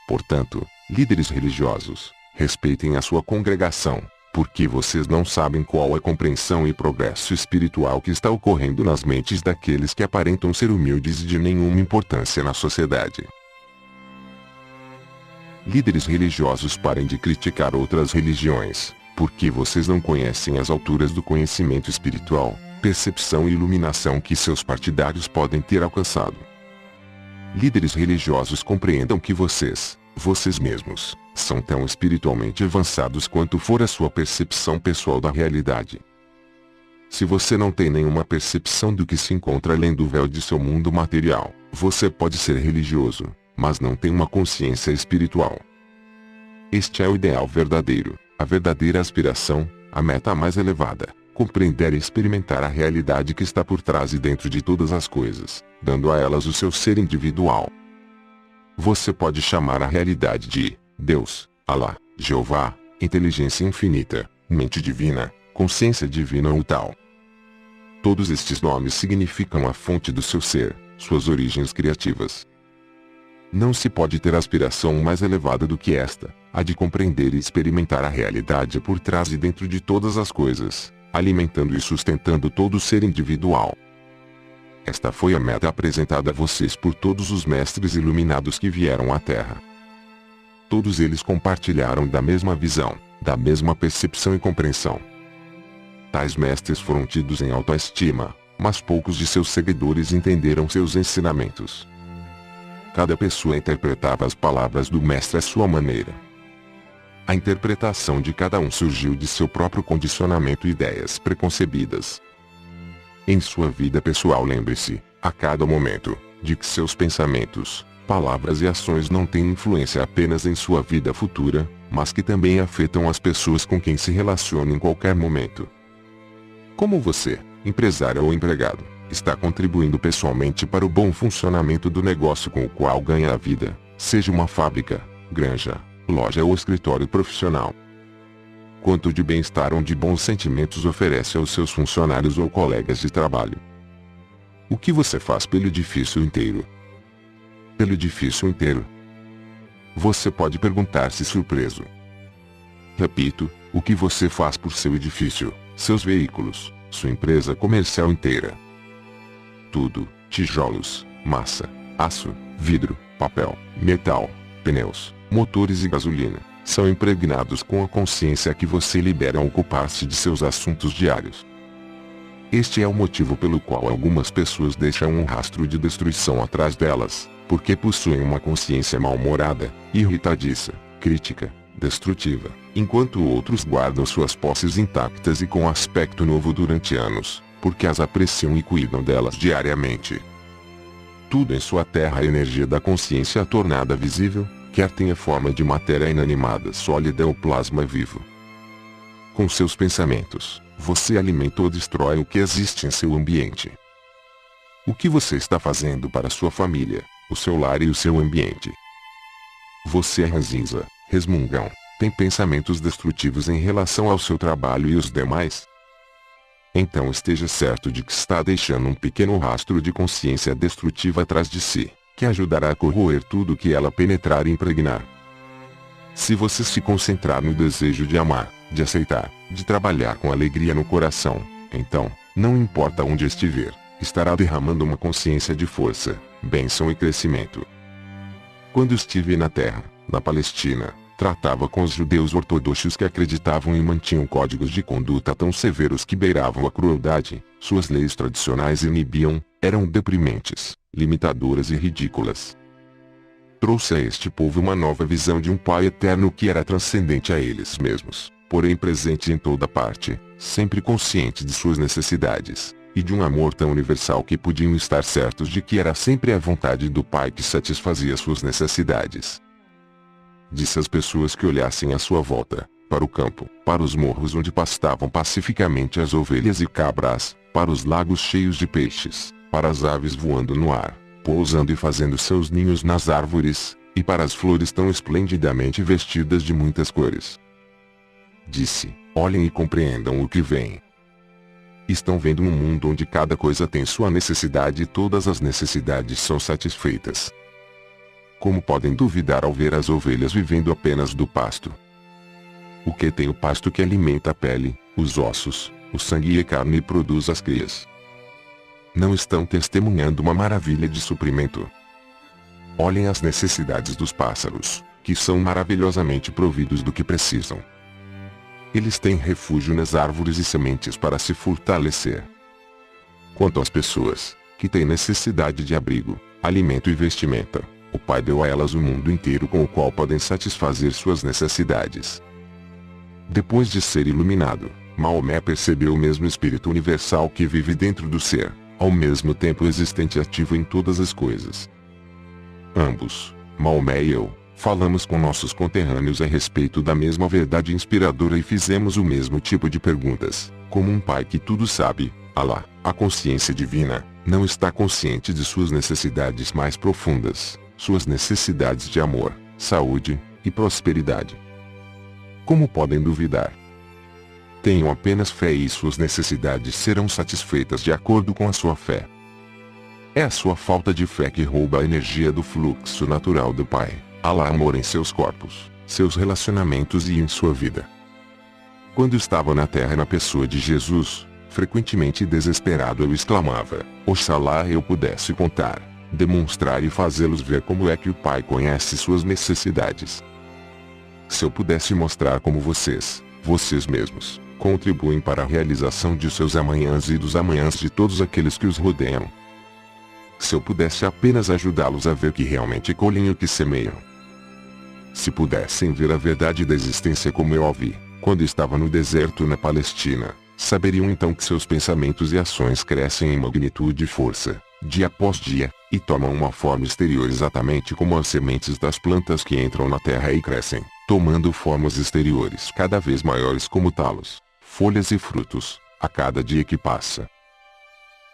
Portanto, líderes religiosos, respeitem a sua congregação, porque vocês não sabem qual a compreensão e progresso espiritual que está ocorrendo nas mentes daqueles que aparentam ser humildes e de nenhuma importância na sociedade. Líderes religiosos, parem de criticar outras religiões, porque vocês não conhecem as alturas do conhecimento espiritual, percepção e iluminação que seus partidários podem ter alcançado. Líderes religiosos, compreendam que vocês mesmos, são tão espiritualmente avançados quanto for a sua percepção pessoal da realidade. Se você não tem nenhuma percepção do que se encontra além do véu de seu mundo material, você pode ser religioso, mas não tem uma consciência espiritual. Este é o ideal verdadeiro, a verdadeira aspiração, a meta mais elevada, compreender e experimentar a realidade que está por trás e dentro de todas as coisas, dando a elas o seu ser individual. Você pode chamar a realidade de Deus, Alá, Jeová, inteligência infinita, mente divina, consciência divina ou tal. Todos estes nomes significam a fonte do seu ser, suas origens criativas. Não se pode ter aspiração mais elevada do que esta, a de compreender e experimentar a realidade por trás e dentro de todas as coisas, alimentando e sustentando todo o ser individual. Esta foi a meta apresentada a vocês por todos os mestres iluminados que vieram à Terra. Todos eles compartilharam da mesma visão, da mesma percepção e compreensão. Tais mestres foram tidos em alta estima, mas poucos de seus seguidores entenderam seus ensinamentos. Cada pessoa interpretava as palavras do mestre à sua maneira. A interpretação de cada um surgiu de seu próprio condicionamento e ideias preconcebidas. Em sua vida pessoal, lembre-se, a cada momento, de que seus pensamentos, palavras e ações não têm influência apenas em sua vida futura, mas que também afetam as pessoas com quem se relaciona em qualquer momento. Como você, empresário ou empregado, está contribuindo pessoalmente para o bom funcionamento do negócio com o qual ganha a vida, seja uma fábrica, granja, loja ou escritório profissional. Quanto de bem-estar ou de bons sentimentos oferece aos seus funcionários ou colegas de trabalho? O que você faz pelo edifício inteiro? Pelo edifício inteiro? Você pode perguntar-se surpreso. Repito, o que você faz por seu edifício, seus veículos, sua empresa comercial inteira? Tudo: tijolos, massa, aço, vidro, papel, metal, pneus, motores e gasolina, são impregnados com a consciência que você libera ao ocupar-se de seus assuntos diários. Este é o motivo pelo qual algumas pessoas deixam um rastro de destruição atrás delas, porque possuem uma consciência mal-humorada, irritadiça, crítica, destrutiva, enquanto outros guardam suas posses intactas e com aspecto novo durante anos, porque as apreciam e cuidam delas diariamente. Tudo em sua terra é energia da consciência tornada visível, quer tenha forma de matéria inanimada, sólida ou plasma vivo. Com seus pensamentos, você alimenta ou destrói o que existe em seu ambiente. O que você está fazendo para sua família, o seu lar e o seu ambiente? Você é ranzinza, resmungão, tem pensamentos destrutivos em relação ao seu trabalho e os demais? Então esteja certo de que está deixando um pequeno rastro de consciência destrutiva atrás de si, que ajudará a corroer tudo que ela penetrar e impregnar. Se você se concentrar no desejo de amar, de aceitar, de trabalhar com alegria no coração, então, não importa onde estiver, estará derramando uma consciência de força, bênção e crescimento. Quando estive na terra, na Palestina, tratava com os judeus ortodoxos que acreditavam e mantinham códigos de conduta tão severos que beiravam a crueldade, suas leis tradicionais inibiam, eram deprimentes, limitadoras e ridículas. Trouxe a este povo uma nova visão de um Pai eterno que era transcendente a eles mesmos, porém presente em toda parte, sempre consciente de suas necessidades, e de um amor tão universal que podiam estar certos de que era sempre a vontade do Pai que satisfazia suas necessidades. Disse às pessoas que olhassem à sua volta, para o campo, para os morros onde pastavam pacificamente as ovelhas e cabras, para os lagos cheios de peixes, para as aves voando no ar, pousando e fazendo seus ninhos nas árvores, e para as flores tão esplendidamente vestidas de muitas cores. Disse: olhem e compreendam o que vem. Estão vendo um mundo onde cada coisa tem sua necessidade e todas as necessidades são satisfeitas. Como podem duvidar ao ver as ovelhas vivendo apenas do pasto? O que tem o pasto que alimenta a pele, os ossos, o sangue e a carne e produz as crias? Não estão testemunhando uma maravilha de suprimento? Olhem as necessidades dos pássaros, que são maravilhosamente providos do que precisam. Eles têm refúgio nas árvores e sementes para se fortalecer. Quanto às pessoas, que têm necessidade de abrigo, alimento e vestimenta, o Pai deu a elas o mundo inteiro com o qual podem satisfazer suas necessidades. Depois de ser iluminado, Maomé percebeu o mesmo espírito universal que vive dentro do ser, ao mesmo tempo existente e ativo em todas as coisas. Ambos, Maomé e eu, falamos com nossos conterrâneos a respeito da mesma verdade inspiradora e fizemos o mesmo tipo de perguntas, como um pai que tudo sabe. Alá, a consciência divina, não está consciente de suas necessidades mais profundas, suas necessidades de amor, saúde e prosperidade. Como podem duvidar? Tenham apenas fé e suas necessidades serão satisfeitas de acordo com a sua fé. É a sua falta de fé que rouba a energia do fluxo natural do Pai, Alá amor em seus corpos, seus relacionamentos e em sua vida. Quando estava na terra na pessoa de Jesus, frequentemente desesperado eu exclamava: oxalá eu pudesse contar, demonstrar e fazê-los ver como é que o Pai conhece suas necessidades. Se eu pudesse mostrar como vocês mesmos, contribuem para a realização de seus amanhãs e dos amanhãs de todos aqueles que os rodeiam. Se eu pudesse apenas ajudá-los a ver que realmente colhem o que semeiam. Se pudessem ver a verdade da existência como eu a vi, quando estava no deserto na Palestina, saberiam então que seus pensamentos e ações crescem em magnitude e força, dia após dia, e tomam uma forma exterior exatamente como as sementes das plantas que entram na terra e crescem, tomando formas exteriores cada vez maiores como talos, folhas e frutos, a cada dia que passa.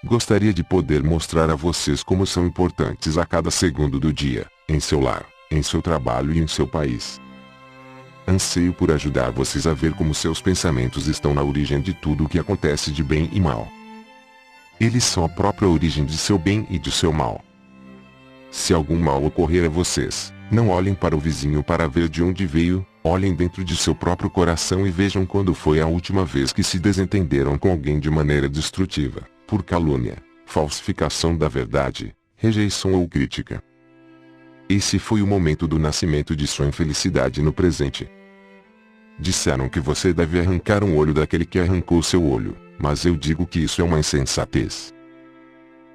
Gostaria de poder mostrar a vocês como são importantes a cada segundo do dia, em seu lar, em seu trabalho e em seu país. Anseio por ajudar vocês a ver como seus pensamentos estão na origem de tudo o que acontece de bem e mal. Eles são a própria origem de seu bem e de seu mal. Se algum mal ocorrer a vocês, não olhem para o vizinho para ver de onde veio, olhem dentro de seu próprio coração e vejam quando foi a última vez que se desentenderam com alguém de maneira destrutiva, por calúnia, falsificação da verdade, rejeição ou crítica. Esse foi o momento do nascimento de sua infelicidade no presente. Disseram que você deve arrancar um olho daquele que arrancou seu olho, mas eu digo que isso é uma insensatez.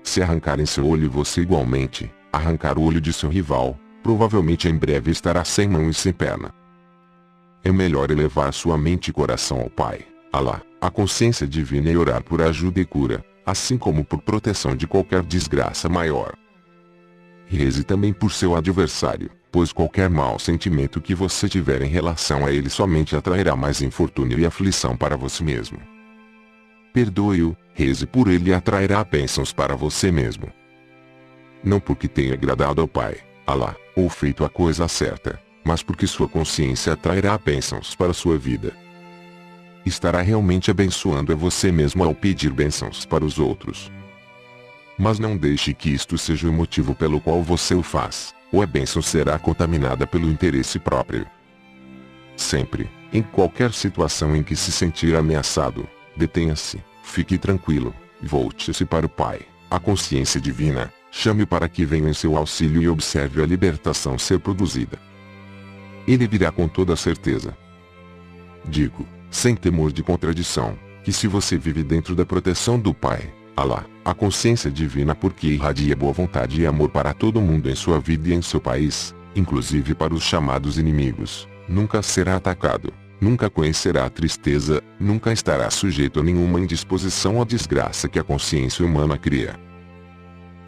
Se arrancarem seu olho você igualmente, arrancar o olho de seu rival, provavelmente em breve estará sem mão e sem perna. É melhor elevar sua mente e coração ao Pai, Alá, a consciência divina e orar por ajuda e cura, assim como por proteção de qualquer desgraça maior. E reze também por seu adversário, pois qualquer mau sentimento que você tiver em relação a ele somente atrairá mais infortúnio e aflição para você mesmo. Perdoe-o, reze por ele e atrairá bênçãos para você mesmo. Não porque tenha agradado ao Pai, Alá, ou feito a coisa certa, mas porque sua consciência atrairá bênçãos para sua vida. Estará realmente abençoando a você mesmo ao pedir bênçãos para os outros. Mas não deixe que isto seja o motivo pelo qual você o faz, ou a bênção será contaminada pelo interesse próprio. Sempre, em qualquer situação em que se sentir ameaçado, detenha-se, fique tranquilo, volte-se para o Pai, a consciência divina, chame-o para que venha em seu auxílio e observe a libertação ser produzida. Ele virá com toda certeza. Digo, sem temor de contradição, que se você vive dentro da proteção do Pai, Alá, a consciência divina porque irradia boa vontade e amor para todo mundo em sua vida e em seu país, inclusive para os chamados inimigos, nunca será atacado, nunca conhecerá a tristeza, nunca estará sujeito a nenhuma indisposição ou desgraça que a consciência humana cria.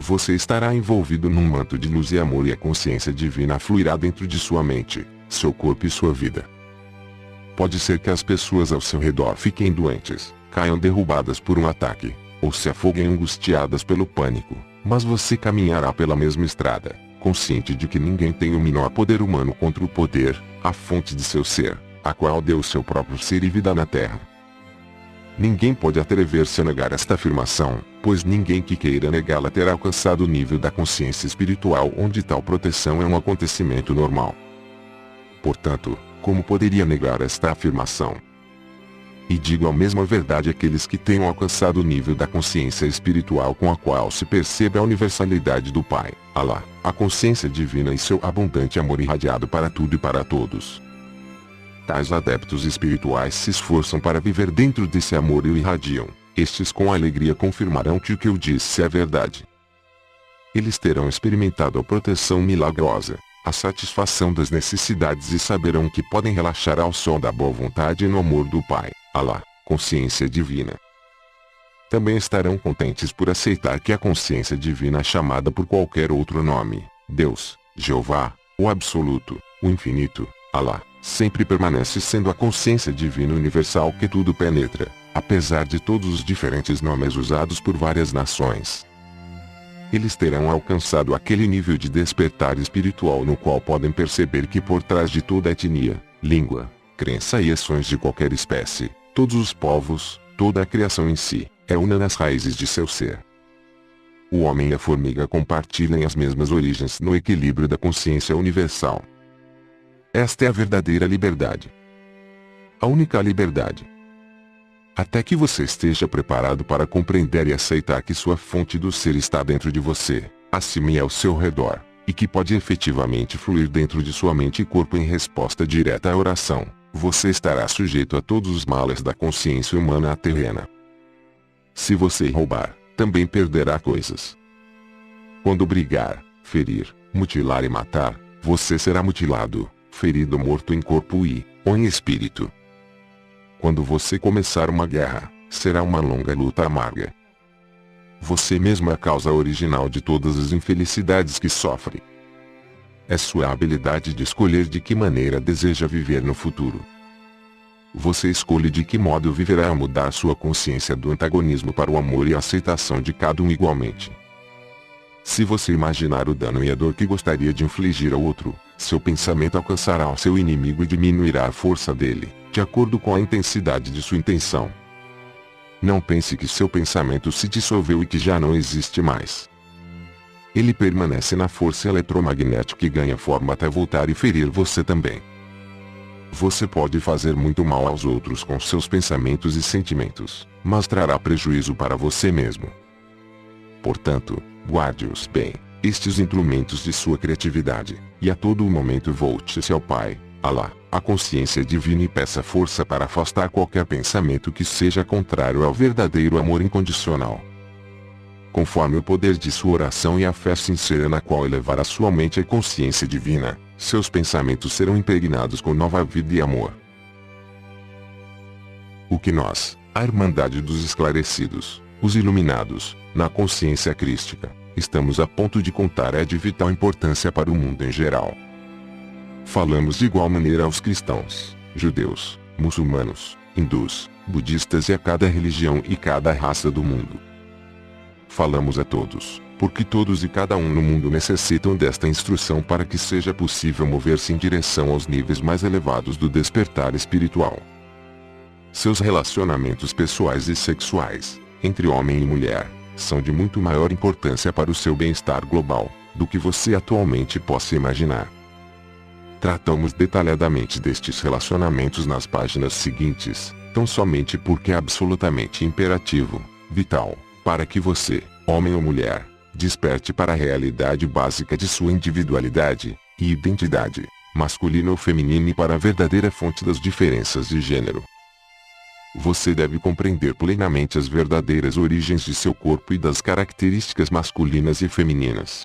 Você estará envolvido num manto de luz e amor e a consciência divina fluirá dentro de sua mente, seu corpo e sua vida. Pode ser que as pessoas ao seu redor fiquem doentes, caiam derrubadas por um ataque, ou se afoguem angustiadas pelo pânico, mas você caminhará pela mesma estrada, consciente de que ninguém tem o menor poder humano contra o poder, a fonte de seu ser, a qual deu seu próprio ser e vida na Terra. Ninguém pode atrever-se a negar esta afirmação, pois ninguém que queira negá-la terá alcançado o nível da consciência espiritual onde tal proteção é um acontecimento normal. Portanto, como poderia negar esta afirmação? E digo a mesma verdade àqueles que tenham alcançado o nível da consciência espiritual com a qual se percebe a universalidade do Pai, Alá, a consciência divina e seu abundante amor irradiado para tudo e para todos. Tais adeptos espirituais se esforçam para viver dentro desse amor e o irradiam. Estes com alegria confirmarão que o que eu disse é verdade. Eles terão experimentado a proteção milagrosa, a satisfação das necessidades e saberão que podem relaxar ao sol da boa vontade e no amor do Pai, Alá, consciência divina. Também estarão contentes por aceitar que a consciência divina é chamada por qualquer outro nome, Deus, Jeová, o Absoluto, o Infinito, Alá, sempre permanece sendo a consciência divina universal que tudo penetra, apesar de todos os diferentes nomes usados por várias nações. Eles terão alcançado aquele nível de despertar espiritual no qual podem perceber que por trás de toda etnia, língua, crença e ações de qualquer espécie, todos os povos, toda a criação em si, é una nas raízes de seu ser. O homem e a formiga compartilham as mesmas origens no equilíbrio da consciência universal. Esta é a verdadeira liberdade. A única liberdade. Até que você esteja preparado para compreender e aceitar que sua fonte do ser está dentro de você, acima e ao seu redor, e que pode efetivamente fluir dentro de sua mente e corpo em resposta direta à oração, você estará sujeito a todos os males da consciência humana terrena. Se você roubar, também perderá coisas. Quando brigar, ferir, mutilar e matar, você será mutilado, ferido ou morto em corpo ou em espírito. Quando você começar uma guerra, será uma longa luta amarga. Você mesmo é a causa original de todas as infelicidades que sofre. É sua habilidade de escolher de que maneira deseja viver no futuro. Você escolhe de que modo viverá ao mudar sua consciência do antagonismo para o amor e a aceitação de cada um igualmente. Se você imaginar o dano e a dor que gostaria de infligir ao outro, seu pensamento alcançará o seu inimigo e diminuirá a força dele, de acordo com a intensidade de sua intenção. Não pense que seu pensamento se dissolveu e que já não existe mais. Ele permanece na força eletromagnética e ganha forma até voltar e ferir você também. Você pode fazer muito mal aos outros com seus pensamentos e sentimentos, mas trará prejuízo para você mesmo. Portanto, guarde-os bem, estes instrumentos de sua criatividade, e a todo momento volte-se ao Pai, Alá, a consciência divina e peça força para afastar qualquer pensamento que seja contrário ao verdadeiro amor incondicional. Conforme o poder de sua oração e a fé sincera na qual elevará sua mente à consciência divina, seus pensamentos serão impregnados com nova vida e amor. O que nós, a Irmandade dos Esclarecidos, os Iluminados, na consciência crística, estamos a ponto de contar é de vital importância para o mundo em geral. Falamos de igual maneira aos cristãos, judeus, muçulmanos, hindus, budistas e a cada religião e cada raça do mundo. Falamos a todos, porque todos e cada um no mundo necessitam desta instrução para que seja possível mover-se em direção aos níveis mais elevados do despertar espiritual. Seus relacionamentos pessoais e sexuais, entre homem e mulher, são de muito maior importância para o seu bem-estar global, do que você atualmente possa imaginar. Tratamos detalhadamente destes relacionamentos nas páginas seguintes, tão somente porque é absolutamente imperativo, vital, para que você, Homem ou mulher, desperte para a realidade básica de sua individualidade e identidade, masculino ou feminino, e para a verdadeira fonte das diferenças de gênero. Você deve compreender plenamente as verdadeiras origens de seu corpo e das características masculinas e femininas.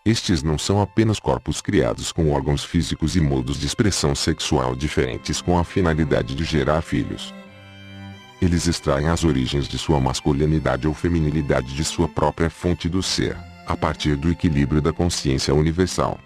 Estes não são apenas corpos criados com órgãos físicos e modos de expressão sexual diferentes com a finalidade de gerar filhos. Eles extraem as origens de sua masculinidade ou feminilidade de sua própria fonte do ser, a partir do equilíbrio da consciência universal.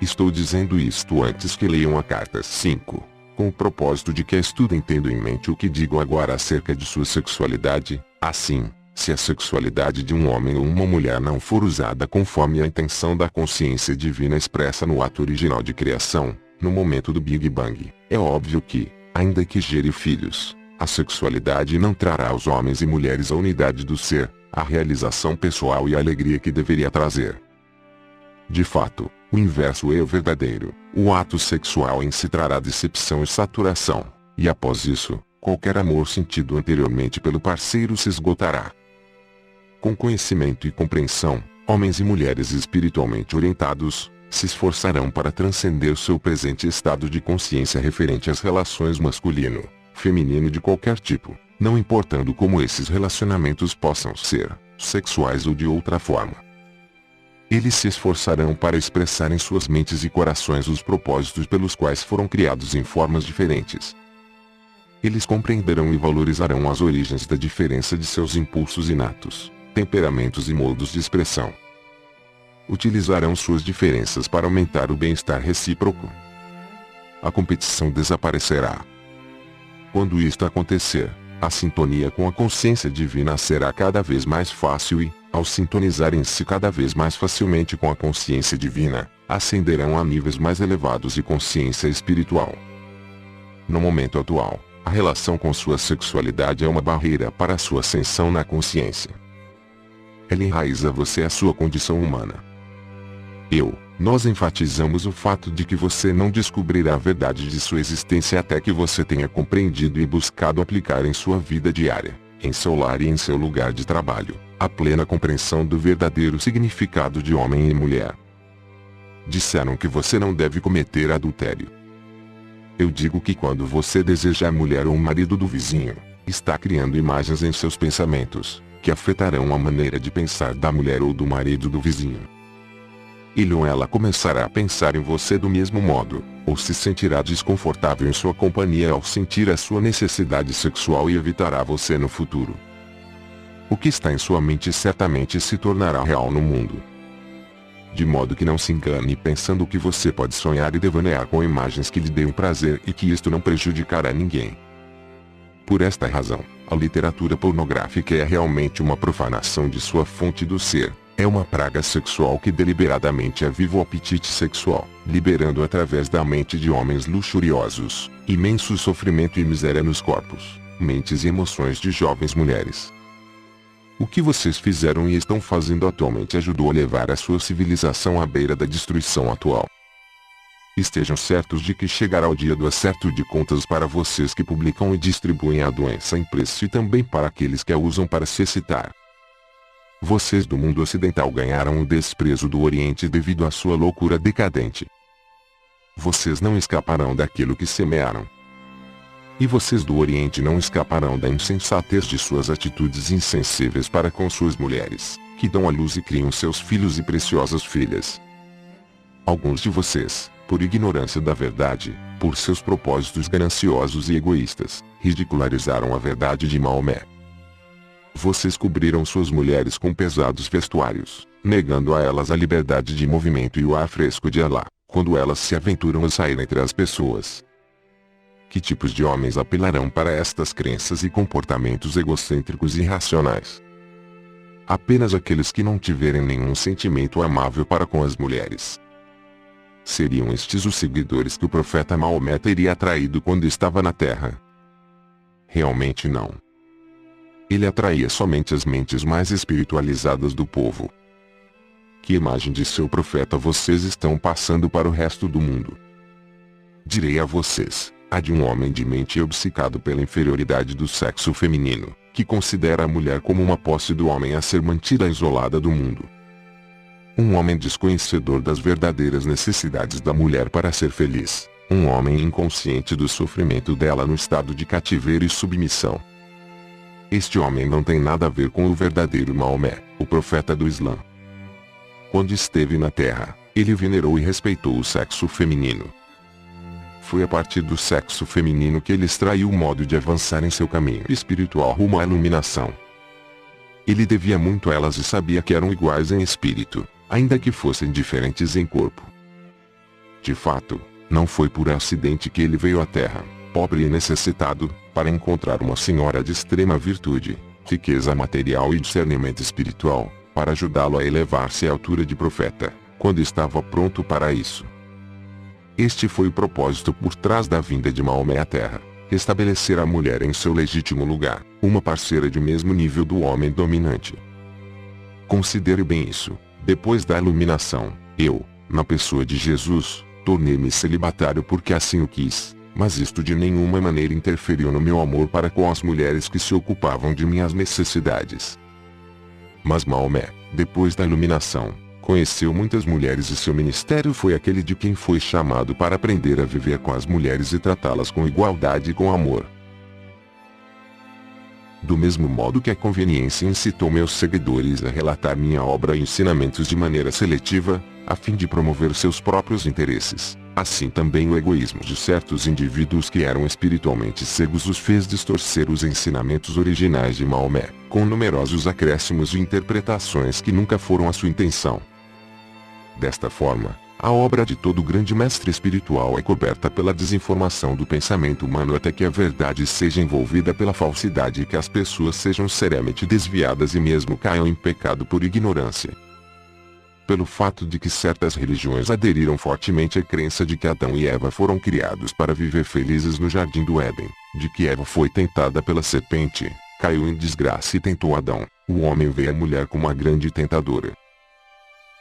Estou dizendo isto antes que leiam a carta 5, com o propósito de que a estudem tendo em mente o que digo agora acerca de sua sexualidade. Assim, se a sexualidade de um homem ou uma mulher não for usada conforme a intenção da consciência divina expressa no ato original de criação, no momento do Big Bang, é óbvio que, ainda que gere filhos, a sexualidade não trará aos homens e mulheres a unidade do ser, a realização pessoal e a alegria que deveria trazer. De fato, o inverso é o verdadeiro. O ato sexual em si trará decepção e saturação, e após isso, qualquer amor sentido anteriormente pelo parceiro se esgotará. Com conhecimento e compreensão, homens e mulheres espiritualmente orientados se esforçarão para transcender seu presente estado de consciência referente às relações masculino, feminino de qualquer tipo, não importando como esses relacionamentos possam ser, sexuais ou de outra forma. Eles se esforçarão para expressar em suas mentes e corações os propósitos pelos quais foram criados em formas diferentes. Eles compreenderão e valorizarão as origens da diferença de seus impulsos inatos, temperamentos e modos de expressão. Utilizarão suas diferenças para aumentar o bem-estar recíproco. A competição desaparecerá. Quando isto acontecer, a sintonia com a consciência divina será cada vez mais fácil e, ao sintonizarem-se cada vez mais facilmente com a consciência divina, ascenderão a níveis mais elevados de consciência espiritual. No momento atual, a relação com sua sexualidade é uma barreira para a sua ascensão na consciência. Ela enraiza você à sua condição humana. Nós enfatizamos o fato de que você não descobrirá a verdade de sua existência até que você tenha compreendido e buscado aplicar em sua vida diária, em seu lar e em seu lugar de trabalho, a plena compreensão do verdadeiro significado de homem e mulher. Disseram que você não deve cometer adultério. Eu digo que quando você deseja a mulher ou o marido do vizinho, está criando imagens em seus pensamentos, que afetarão a maneira de pensar da mulher ou do marido do vizinho. Ele ou ela começará a pensar em você do mesmo modo, ou se sentirá desconfortável em sua companhia ao sentir a sua necessidade sexual e evitará você no futuro. O que está em sua mente certamente se tornará real no mundo. De modo que não se engane pensando que você pode sonhar e devanear com imagens que lhe deem prazer e que isto não prejudicará ninguém. Por esta razão, a literatura pornográfica é realmente uma profanação de sua fonte do ser. É uma praga sexual que deliberadamente aviva o apetite sexual, liberando através da mente de homens luxuriosos, imenso sofrimento e miséria nos corpos, mentes e emoções de jovens mulheres. O que vocês fizeram e estão fazendo atualmente ajudou a levar a sua civilização à beira da destruição atual. Estejam certos de que chegará o dia do acerto de contas para vocês que publicam e distribuem a doença em preço e também para aqueles que a usam para se excitar. Vocês do mundo ocidental ganharam o desprezo do Oriente devido à sua loucura decadente. Vocês não escaparão daquilo que semearam. E vocês do Oriente não escaparão da insensatez de suas atitudes insensíveis para com suas mulheres, que dão à luz e criam seus filhos e preciosas filhas. Alguns de vocês, por ignorância da verdade, por seus propósitos gananciosos e egoístas, ridicularizaram a verdade de Maomé. Vocês cobriram suas mulheres com pesados vestuários, negando a elas a liberdade de movimento e o ar fresco de Alá, quando elas se aventuram a sair entre as pessoas. Que tipos de homens apelarão para estas crenças e comportamentos egocêntricos e irracionais? Apenas aqueles que não tiverem nenhum sentimento amável para com as mulheres. Seriam estes os seguidores que o profeta Maomé teria atraído quando estava na terra? Realmente não. Ele atraía somente as mentes mais espiritualizadas do povo. Que imagem de seu profeta vocês estão passando para o resto do mundo? Direi a vocês, a de um homem de mente obcecado pela inferioridade do sexo feminino, que considera a mulher como uma posse do homem a ser mantida isolada do mundo. Um homem desconhecedor das verdadeiras necessidades da mulher para ser feliz. Um homem inconsciente do sofrimento dela no estado de cativeiro e submissão. Este homem não tem nada a ver com o verdadeiro Maomé, o profeta do Islã. Quando esteve na Terra, ele venerou e respeitou o sexo feminino. Foi a partir do sexo feminino que ele extraiu o modo de avançar em seu caminho espiritual rumo à iluminação. Ele devia muito a elas e sabia que eram iguais em espírito, ainda que fossem diferentes em corpo. De fato, não foi por acidente que ele veio à Terra, pobre e necessitado, para encontrar uma senhora de extrema virtude, riqueza material e discernimento espiritual, para ajudá-lo a elevar-se à altura de profeta, quando estava pronto para isso. Este foi o propósito por trás da vinda de Maomé à Terra, restabelecer a mulher em seu legítimo lugar, uma parceira de mesmo nível do homem dominante. Considere bem isso. Depois da iluminação, eu, na pessoa de Jesus, tornei-me celibatário porque assim o quis, mas isto de nenhuma maneira interferiu no meu amor para com as mulheres que se ocupavam de minhas necessidades. Mas Maomé, depois da iluminação, conheceu muitas mulheres e seu ministério foi aquele de quem foi chamado para aprender a viver com as mulheres e tratá-las com igualdade e com amor. Do mesmo modo que a conveniência incitou meus seguidores a relatar minha obra e ensinamentos de maneira seletiva, a fim de promover seus próprios interesses, assim também o egoísmo de certos indivíduos que eram espiritualmente cegos os fez distorcer os ensinamentos originais de Maomé, com numerosos acréscimos e interpretações que nunca foram a sua intenção. Desta forma, a obra de todo grande mestre espiritual é coberta pela desinformação do pensamento humano até que a verdade seja envolvida pela falsidade e que as pessoas sejam seriamente desviadas e mesmo caiam em pecado por ignorância. Pelo fato de que certas religiões aderiram fortemente à crença de que Adão e Eva foram criados para viver felizes no jardim do Éden, de que Eva foi tentada pela serpente, caiu em desgraça e tentou Adão, o homem vê a mulher como uma grande tentadora.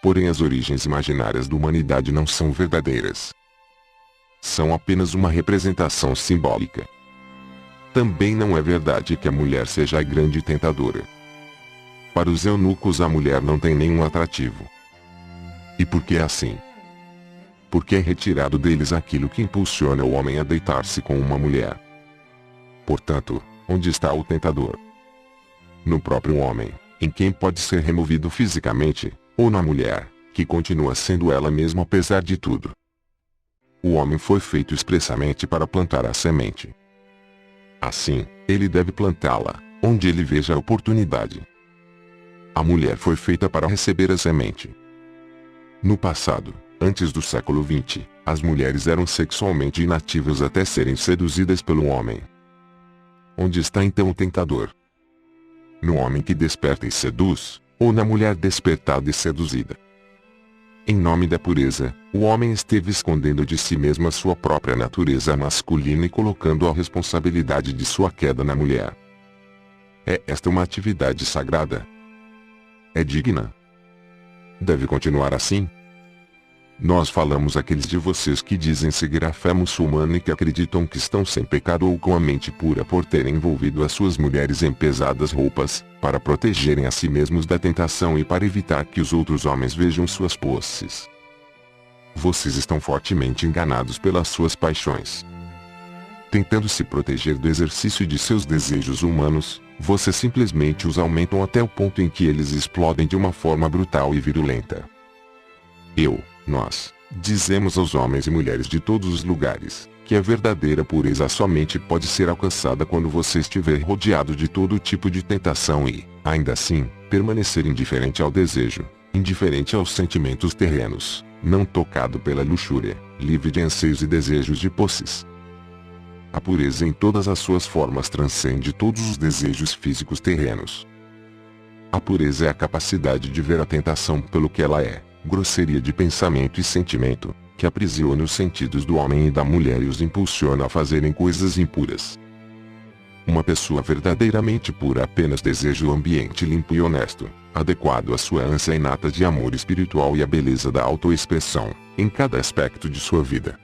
Porém as origens imaginárias da humanidade não são verdadeiras. São apenas uma representação simbólica. Também não é verdade que a mulher seja a grande tentadora. Para os eunucos a mulher não tem nenhum atrativo. E por que é assim? Porque é retirado deles aquilo que impulsiona o homem a deitar-se com uma mulher. Portanto, onde está o tentador? No próprio homem, em quem pode ser removido fisicamente, ou na mulher, que continua sendo ela mesma apesar de tudo. O homem foi feito expressamente para plantar a semente. Assim, ele deve plantá-la, onde ele veja a oportunidade. A mulher foi feita para receber a semente. No passado, antes do século XX, as mulheres eram sexualmente inativas até serem seduzidas pelo homem. Onde está então o tentador? No homem que desperta e seduz, ou na mulher despertada e seduzida? Em nome da pureza, o homem esteve escondendo de si mesmo a sua própria natureza masculina e colocando a responsabilidade de sua queda na mulher. É esta uma atividade sagrada? É digna? Deve continuar assim? Nós falamos àqueles de vocês que dizem seguir a fé muçulmana e que acreditam que estão sem pecado ou com a mente pura por terem envolvido as suas mulheres em pesadas roupas, para protegerem a si mesmos da tentação e para evitar que os outros homens vejam suas posses. Vocês estão fortemente enganados pelas suas paixões. Tentando se proteger do exercício de seus desejos humanos, vocês simplesmente os aumentam até o ponto em que eles explodem de uma forma brutal e virulenta. Nós, dizemos aos homens e mulheres de todos os lugares, que a verdadeira pureza somente pode ser alcançada quando você estiver rodeado de todo tipo de tentação e, ainda assim, permanecer indiferente ao desejo, indiferente aos sentimentos terrenos, não tocado pela luxúria, livre de anseios e desejos de posses. A pureza em todas as suas formas transcende todos os desejos físicos terrenos. A pureza é a capacidade de ver a tentação pelo que ela é. Grosseria de pensamento e sentimento, que aprisiona os sentidos do homem e da mulher e os impulsiona a fazerem coisas impuras. Uma pessoa verdadeiramente pura apenas deseja o ambiente limpo e honesto, adequado à sua ânsia inata de amor espiritual e à beleza da autoexpressão, em cada aspecto de sua vida.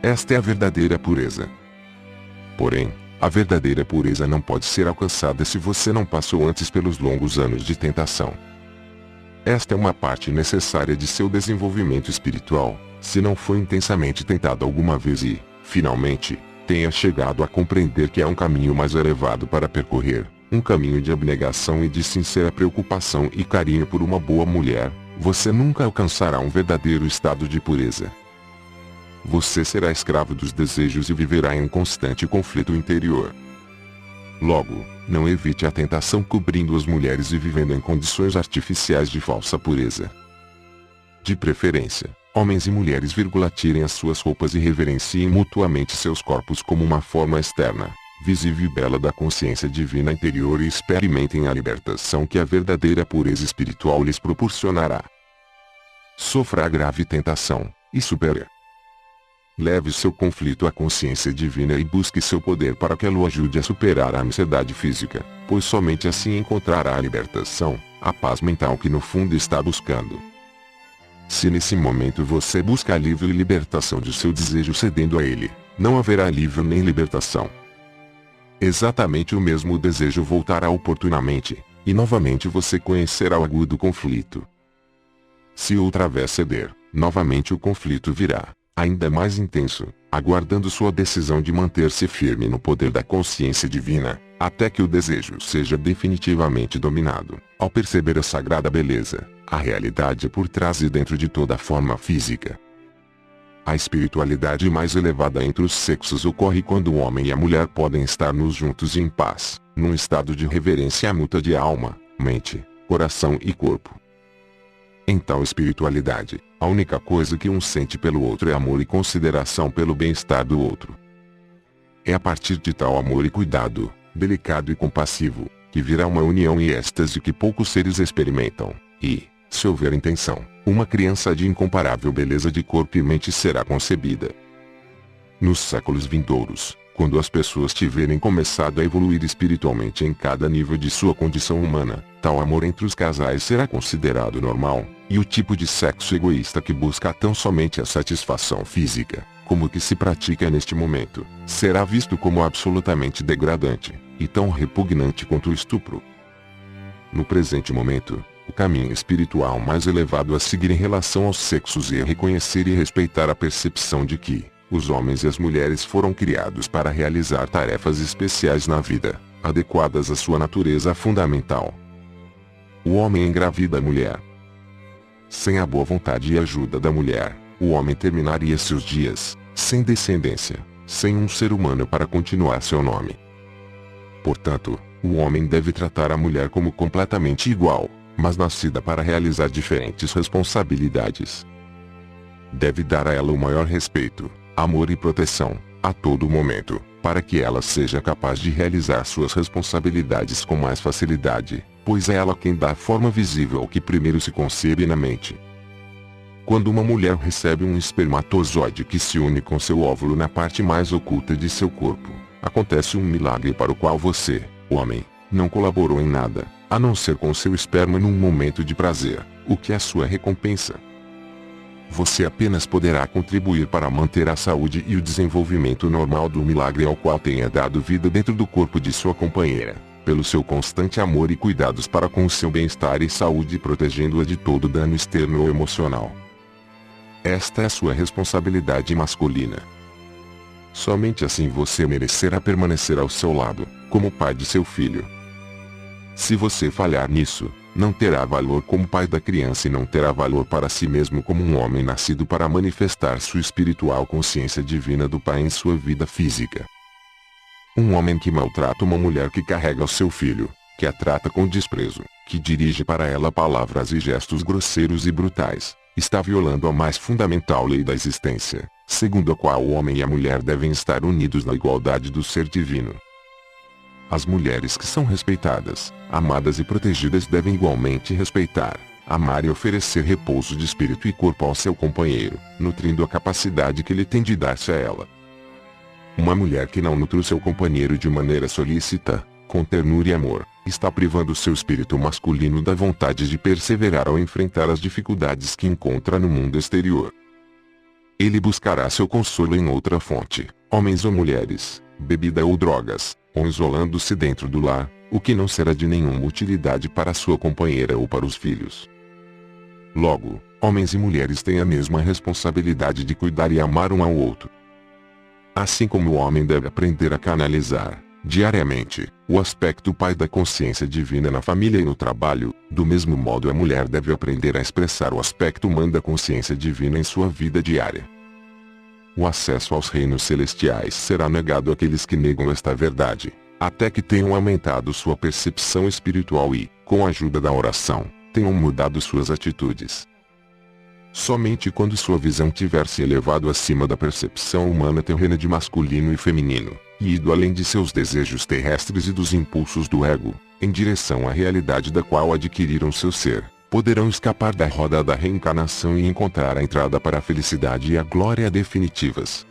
Esta é a verdadeira pureza. Porém, A verdadeira pureza não pode ser alcançada se você não passou antes pelos longos anos de tentação. Esta é uma parte necessária de seu desenvolvimento espiritual, se não foi intensamente tentado alguma vez e, finalmente, tenha chegado a compreender que há um caminho mais elevado para percorrer, um caminho de abnegação e de sincera preocupação e carinho por uma boa mulher, você nunca alcançará um verdadeiro estado de pureza. Você será escravo dos desejos e viverá em um constante conflito interior. Logo, não evite a tentação cobrindo as mulheres e vivendo em condições artificiais de falsa pureza. De preferência, homens e mulheres tirem as suas roupas e reverenciem mutuamente seus corpos como uma forma externa, visível e bela da consciência divina interior e experimentem a libertação que a verdadeira pureza espiritual lhes proporcionará. Sofra a grave tentação, e supere. Leve seu conflito à consciência divina e busque seu poder para que ela o ajude a superar a ansiedade física, pois somente assim encontrará a libertação, a paz mental que no fundo está buscando. Se nesse momento você busca alívio e libertação de seu desejo cedendo a ele, não haverá alívio nem libertação. Exatamente o mesmo desejo voltará oportunamente, e novamente você conhecerá o agudo conflito. Se outra vez ceder, novamente o conflito virá, ainda mais intenso, aguardando sua decisão de manter-se firme no poder da consciência divina, até que o desejo seja definitivamente dominado, ao perceber a sagrada beleza, a realidade por trás e dentro de toda a forma física. A espiritualidade mais elevada entre os sexos ocorre quando o homem e a mulher podem estar nos juntos e em paz, num estado de reverência mútua de alma, mente, coração e corpo. Em tal espiritualidade, a única coisa que um sente pelo outro é amor e consideração pelo bem-estar do outro. É a partir de tal amor e cuidado, delicado e compassivo, que virá uma união e êxtase que poucos seres experimentam, e, se houver intenção, uma criança de incomparável beleza de corpo e mente será concebida. Nos séculos vindouros, quando as pessoas tiverem começado a evoluir espiritualmente em cada nível de sua condição humana, tal amor entre os casais será considerado normal, e o tipo de sexo egoísta que busca tão somente a satisfação física, como o que se pratica neste momento, será visto como absolutamente degradante, e tão repugnante quanto o estupro. No presente momento, o caminho espiritual mais elevado a seguir em relação aos sexos é reconhecer e respeitar a percepção de que os homens e as mulheres foram criados para realizar tarefas especiais na vida, adequadas à sua natureza fundamental. O homem engravida a mulher. Sem a boa vontade e ajuda da mulher, o homem terminaria seus dias, sem descendência, sem um ser humano para continuar seu nome. Portanto, o homem deve tratar a mulher como completamente igual, mas nascida para realizar diferentes responsabilidades. Deve dar a ela o maior respeito, amor e proteção, a todo momento, para que ela seja capaz de realizar suas responsabilidades com mais facilidade, pois é ela quem dá forma visível ao que primeiro se concebe na mente. Quando uma mulher recebe um espermatozoide que se une com seu óvulo na parte mais oculta de seu corpo, acontece um milagre para o qual você, homem, não colaborou em nada, a não ser com seu esperma num momento de prazer, o que é sua recompensa. Você apenas poderá contribuir para manter a saúde e o desenvolvimento normal do milagre ao qual tenha dado vida dentro do corpo de sua companheira, pelo seu constante amor e cuidados para com o seu bem-estar e saúde protegendo-a de todo dano externo ou emocional. Esta é a sua responsabilidade masculina. Somente assim você merecerá permanecer ao seu lado, como pai de seu filho. Se você falhar nisso, não terá valor como pai da criança e não terá valor para si mesmo como um homem nascido para manifestar sua espiritual consciência divina do pai em sua vida física. Um homem que maltrata uma mulher que carrega o seu filho, que a trata com desprezo, que dirige para ela palavras e gestos grosseiros e brutais, está violando a mais fundamental lei da existência, segundo a qual o homem e a mulher devem estar unidos na igualdade do ser divino. As mulheres que são respeitadas, amadas e protegidas devem igualmente respeitar, amar e oferecer repouso de espírito e corpo ao seu companheiro, nutrindo a capacidade que ele tem de dar-se a ela. Uma mulher que não nutre o seu companheiro de maneira solícita, com ternura e amor, está privando seu espírito masculino da vontade de perseverar ao enfrentar as dificuldades que encontra no mundo exterior. Ele buscará seu consolo em outra fonte, homens ou mulheres, bebida ou drogas, ou isolando-se dentro do lar, o que não será de nenhuma utilidade para sua companheira ou para os filhos. Logo, homens e mulheres têm a mesma responsabilidade de cuidar e amar um ao outro. Assim como o homem deve aprender a canalizar, diariamente, o aspecto pai da consciência divina na família e no trabalho, do mesmo modo a mulher deve aprender a expressar o aspecto mãe da consciência divina em sua vida diária. O acesso aos reinos celestiais será negado àqueles que negam esta verdade, até que tenham aumentado sua percepção espiritual e, com a ajuda da oração, tenham mudado suas atitudes. Somente quando sua visão tiver se elevado acima da percepção humana terrena de masculino e feminino, e ido além de seus desejos terrestres e dos impulsos do ego, em direção à realidade da qual adquiriram seu ser, poderão escapar da roda da reencarnação e encontrar a entrada para a felicidade e a glória definitivas.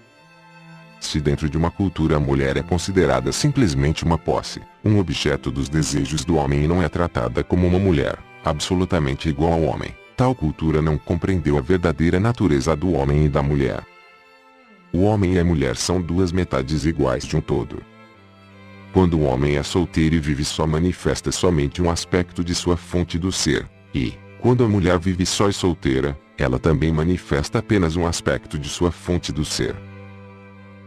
Se dentro de uma cultura a mulher é considerada simplesmente uma posse, um objeto dos desejos do homem e não é tratada como uma mulher, absolutamente igual ao homem, tal cultura não compreendeu a verdadeira natureza do homem e da mulher. O homem e a mulher são duas metades iguais de um todo. Quando o homem é solteiro e vive só, manifesta somente um aspecto de sua fonte do ser, e, quando a mulher vive só e solteira, ela também manifesta apenas um aspecto de sua fonte do ser.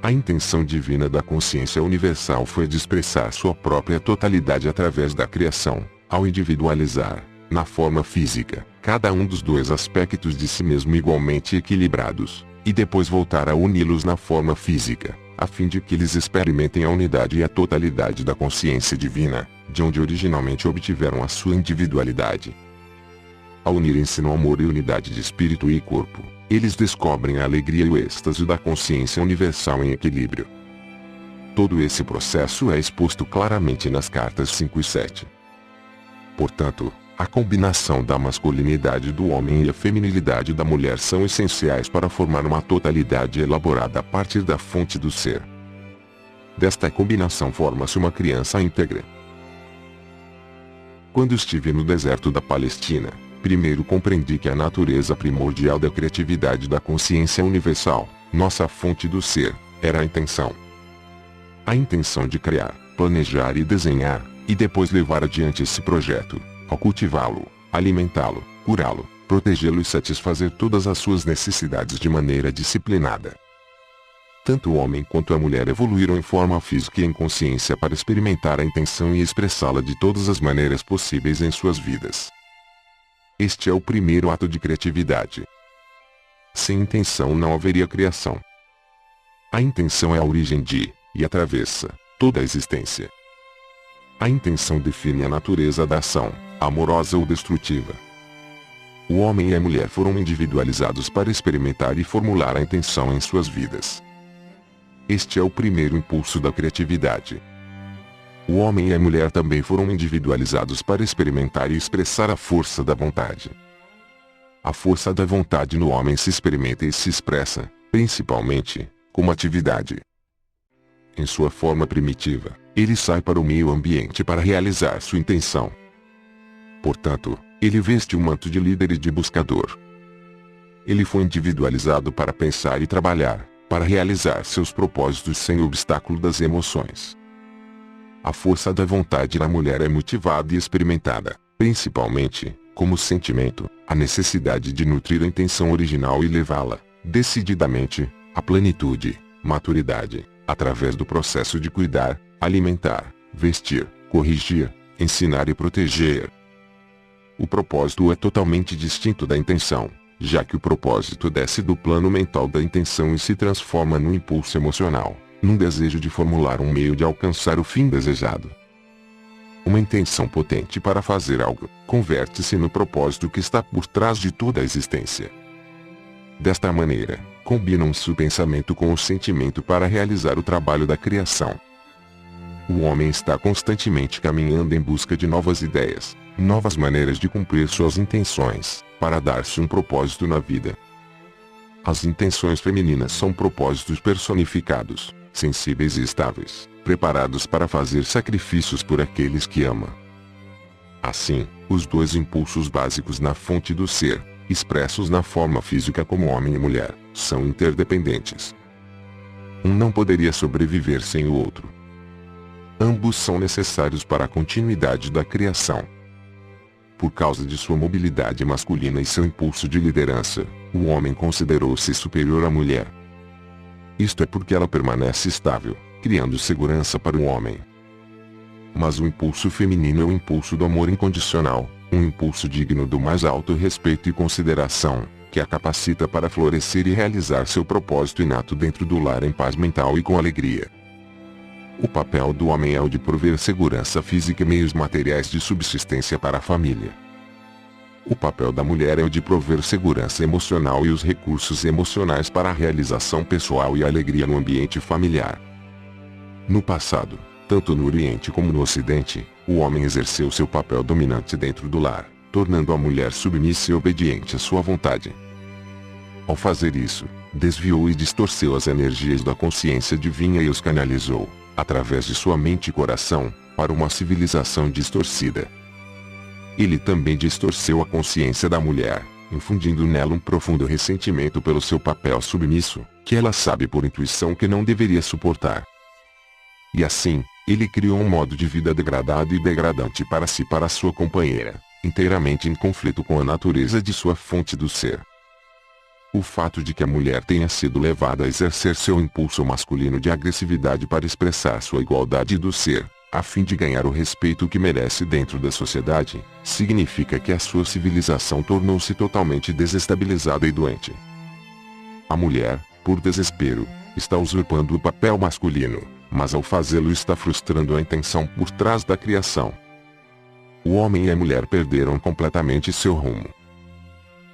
A intenção divina da consciência universal foi de expressar sua própria totalidade através da criação, ao individualizar, na forma física, cada um dos dois aspectos de si mesmo igualmente equilibrados, e depois voltar a uni-los na forma física, a fim de que eles experimentem a unidade e a totalidade da consciência divina, de onde originalmente obtiveram a sua individualidade. Ao unirem-se no amor e unidade de espírito e corpo, eles descobrem a alegria e o êxtase da consciência universal em equilíbrio. Todo esse processo é exposto claramente nas cartas 5 e 7. Portanto, a combinação da masculinidade do homem e a feminilidade da mulher são essenciais para formar uma totalidade elaborada a partir da fonte do ser. Desta combinação forma-se uma criança íntegra. Quando estive no deserto da Palestina, primeiro compreendi que a natureza primordial da criatividade da consciência universal, nossa fonte do ser, era a intenção. A intenção de criar, planejar e desenhar, e depois levar adiante esse projeto, ao cultivá-lo, alimentá-lo, curá-lo, protegê-lo e satisfazer todas as suas necessidades de maneira disciplinada. Tanto o homem quanto a mulher evoluíram em forma física e em consciência para experimentar a intenção e expressá-la de todas as maneiras possíveis em suas vidas. Este é o primeiro ato de criatividade. Sem intenção não haveria criação. A intenção é a origem de, e atravessa, toda a existência. A intenção define a natureza da ação, amorosa ou destrutiva. O homem e a mulher foram individualizados para experimentar e formular a intenção em suas vidas. Este é o primeiro impulso da criatividade. O homem e a mulher também foram individualizados para experimentar e expressar a força da vontade. A força da vontade no homem se experimenta e se expressa, principalmente, como atividade. Em sua forma primitiva, ele sai para o meio ambiente para realizar sua intenção. Portanto, ele veste o manto de líder e de buscador. Ele foi individualizado para pensar e trabalhar, para realizar seus propósitos sem o obstáculo das emoções. A força da vontade na mulher é motivada e experimentada, principalmente, como sentimento, a necessidade de nutrir a intenção original e levá-la, decididamente, à plenitude, maturidade, através do processo de cuidar, alimentar, vestir, corrigir, ensinar e proteger. O propósito é totalmente distinto da intenção, já que o propósito desce do plano mental da intenção e se transforma no impulso emocional, num desejo de formular um meio de alcançar o fim desejado. Uma intenção potente para fazer algo, converte-se no propósito que está por trás de toda a existência. Desta maneira, combinam-se o pensamento com o sentimento para realizar o trabalho da criação. O homem está constantemente caminhando em busca de novas ideias, novas maneiras de cumprir suas intenções, para dar-se um propósito na vida. As intenções femininas são propósitos personificados, sensíveis e estáveis, preparados para fazer sacrifícios por aqueles que ama. Assim, os dois impulsos básicos na fonte do ser, expressos na forma física como homem e mulher, são interdependentes. Um não poderia sobreviver sem o outro. Ambos são necessários para a continuidade da criação. Por causa de sua mobilidade masculina e seu impulso de liderança, o homem considerou-se superior à mulher. Isto é porque ela permanece estável, criando segurança para o homem. Mas o impulso feminino é o impulso do amor incondicional, um impulso digno do mais alto respeito e consideração, que a capacita para florescer e realizar seu propósito inato dentro do lar em paz mental e com alegria. O papel do homem é o de prover segurança física e meios materiais de subsistência para a família. O papel da mulher é o de prover segurança emocional e os recursos emocionais para a realização pessoal e a alegria no ambiente familiar. No passado, tanto no Oriente como no Ocidente, o homem exerceu seu papel dominante dentro do lar, tornando a mulher submissa e obediente à sua vontade. Ao fazer isso, desviou e distorceu as energias da consciência divina e os canalizou, através de sua mente e coração, para uma civilização distorcida. Ele também distorceu a consciência da mulher, infundindo nela um profundo ressentimento pelo seu papel submisso, que ela sabe por intuição que não deveria suportar. E assim, ele criou um modo de vida degradado e degradante para si e para sua companheira, inteiramente em conflito com a natureza de sua fonte do ser. O fato de que a mulher tenha sido levada a exercer seu impulso masculino de agressividade para expressar sua igualdade do ser, a fim de ganhar o respeito que merece dentro da sociedade, significa que a sua civilização tornou-se totalmente desestabilizada e doente. A mulher, por desespero, está usurpando o papel masculino, mas ao fazê-lo está frustrando a intenção por trás da criação. O homem e a mulher perderam completamente seu rumo.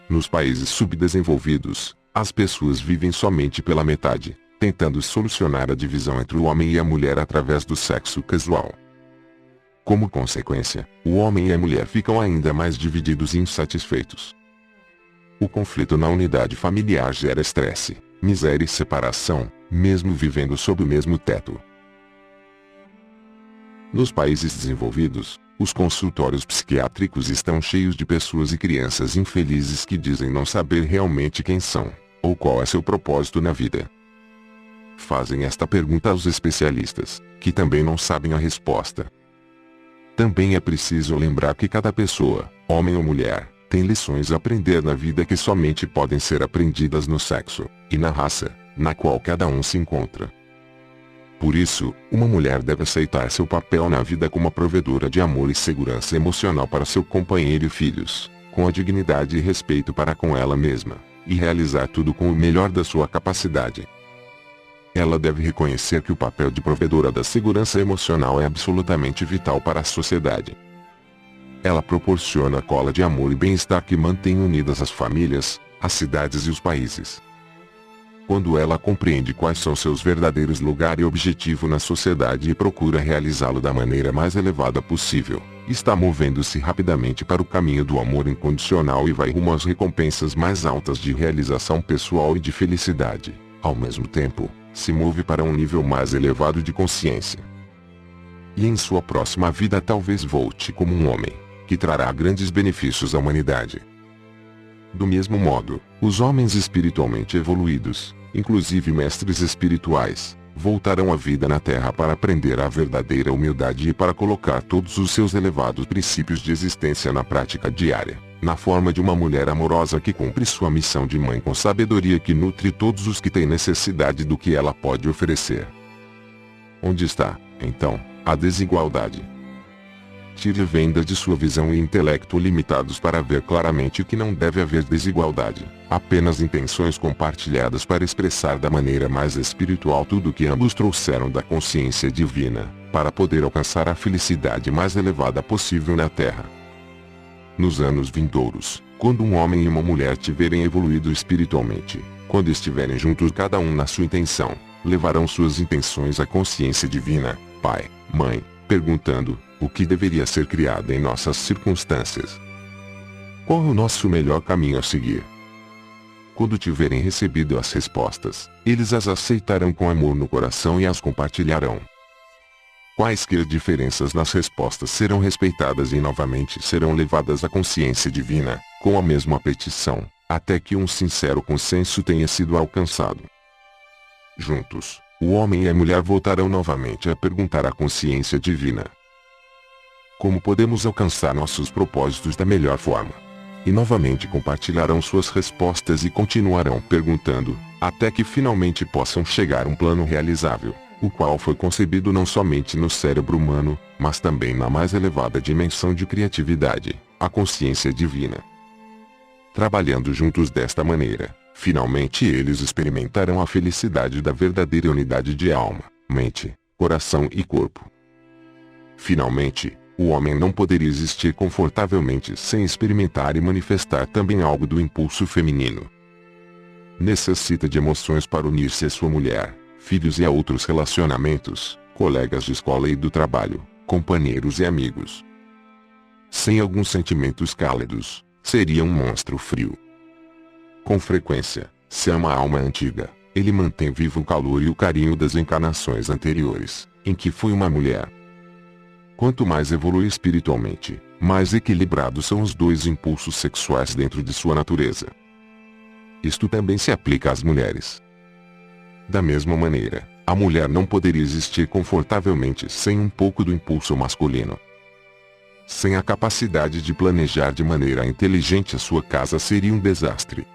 Nos países subdesenvolvidos, as pessoas vivem somente pela metade, tentando solucionar a divisão entre o homem e a mulher através do sexo casual. Como consequência, o homem e a mulher ficam ainda mais divididos e insatisfeitos. O conflito na unidade familiar gera estresse, miséria e separação, mesmo vivendo sob o mesmo teto. Nos países desenvolvidos, os consultórios psiquiátricos estão cheios de pessoas e crianças infelizes que dizem não saber realmente quem são, ou qual é seu propósito na vida. Fazem esta pergunta aos especialistas, que também não sabem a resposta. Também é preciso lembrar que cada pessoa, homem ou mulher, tem lições a aprender na vida que somente podem ser aprendidas no sexo, e na raça, na qual cada um se encontra. Por isso, uma mulher deve aceitar seu papel na vida como a provedora de amor e segurança emocional para seu companheiro e filhos, com a dignidade e respeito para com ela mesma, e realizar tudo com o melhor da sua capacidade. Ela deve reconhecer que o papel de provedora da segurança emocional é absolutamente vital para a sociedade. Ela proporciona a cola de amor e bem-estar que mantém unidas as famílias, as cidades e os países. Quando ela compreende quais são seus verdadeiros lugar e objetivo na sociedade e procura realizá-lo da maneira mais elevada possível, está movendo-se rapidamente para o caminho do amor incondicional e vai rumo às recompensas mais altas de realização pessoal e de felicidade. Ao mesmo tempo, se move para um nível mais elevado de consciência. E em sua próxima vida talvez volte como um homem, que trará grandes benefícios à humanidade. Do mesmo modo, os homens espiritualmente evoluídos, inclusive mestres espirituais, voltarão à vida na Terra para aprender a verdadeira humildade e para colocar todos os seus elevados princípios de existência na prática diária, na forma de uma mulher amorosa que cumpre sua missão de mãe com sabedoria que nutre todos os que têm necessidade do que ela pode oferecer. Onde está, então, a desigualdade? Tire vendas de sua visão e intelecto limitados para ver claramente que não deve haver desigualdade, apenas intenções compartilhadas para expressar da maneira mais espiritual tudo o que ambos trouxeram da consciência divina, para poder alcançar a felicidade mais elevada possível na Terra. Nos anos vindouros, quando um homem e uma mulher tiverem evoluído espiritualmente, quando estiverem juntos cada um na sua intenção, levarão suas intenções à consciência divina, Pai, Mãe, perguntando: o que deveria ser criado em nossas circunstâncias? Qual é o nosso melhor caminho a seguir? Quando tiverem recebido as respostas, eles as aceitarão com amor no coração e as compartilharão. Quaisquer diferenças nas respostas serão respeitadas e novamente serão levadas à consciência divina, com a mesma petição, até que um sincero consenso tenha sido alcançado. Juntos, o homem e a mulher voltarão novamente a perguntar à consciência divina: como podemos alcançar nossos propósitos da melhor forma? E novamente compartilharão suas respostas e continuarão perguntando, até que finalmente possam chegar a um plano realizável, o qual foi concebido não somente no cérebro humano, mas também na mais elevada dimensão de criatividade, a consciência divina. Trabalhando juntos desta maneira, finalmente eles experimentarão a felicidade da verdadeira unidade de alma, mente, coração e corpo. Finalmente, o homem não poderia existir confortavelmente sem experimentar e manifestar também algo do impulso feminino. Necessita de emoções para unir-se à sua mulher, filhos e a outros relacionamentos, colegas de escola e do trabalho, companheiros e amigos. Sem alguns sentimentos cálidos, seria um monstro frio. Com frequência, se ama a alma antiga, ele mantém vivo o calor e o carinho das encarnações anteriores, em que foi uma mulher. Quanto mais evolui espiritualmente, mais equilibrados são os dois impulsos sexuais dentro de sua natureza. Isto também se aplica às mulheres. Da mesma maneira, a mulher não poderia existir confortavelmente sem um pouco do impulso masculino. Sem a capacidade de planejar de maneira inteligente a sua casa seria um desastre.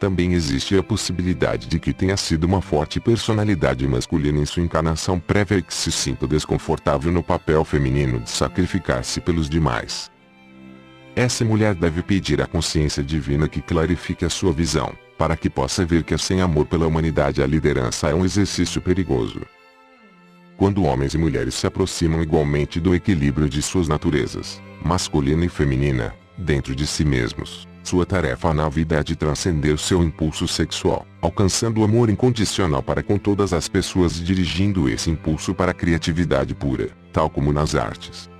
Também existe a possibilidade de que tenha sido uma forte personalidade masculina em sua encarnação prévia e que se sinta desconfortável no papel feminino de sacrificar-se pelos demais. Essa mulher deve pedir à consciência divina que clarifique a sua visão, para que possa ver que sem amor pela humanidade a liderança é um exercício perigoso. Quando homens e mulheres se aproximam igualmente do equilíbrio de suas naturezas, masculina e feminina, dentro de si mesmos, sua tarefa na vida é de transcender seu impulso sexual, alcançando o amor incondicional para com todas as pessoas e dirigindo esse impulso para a criatividade pura, tal como nas artes.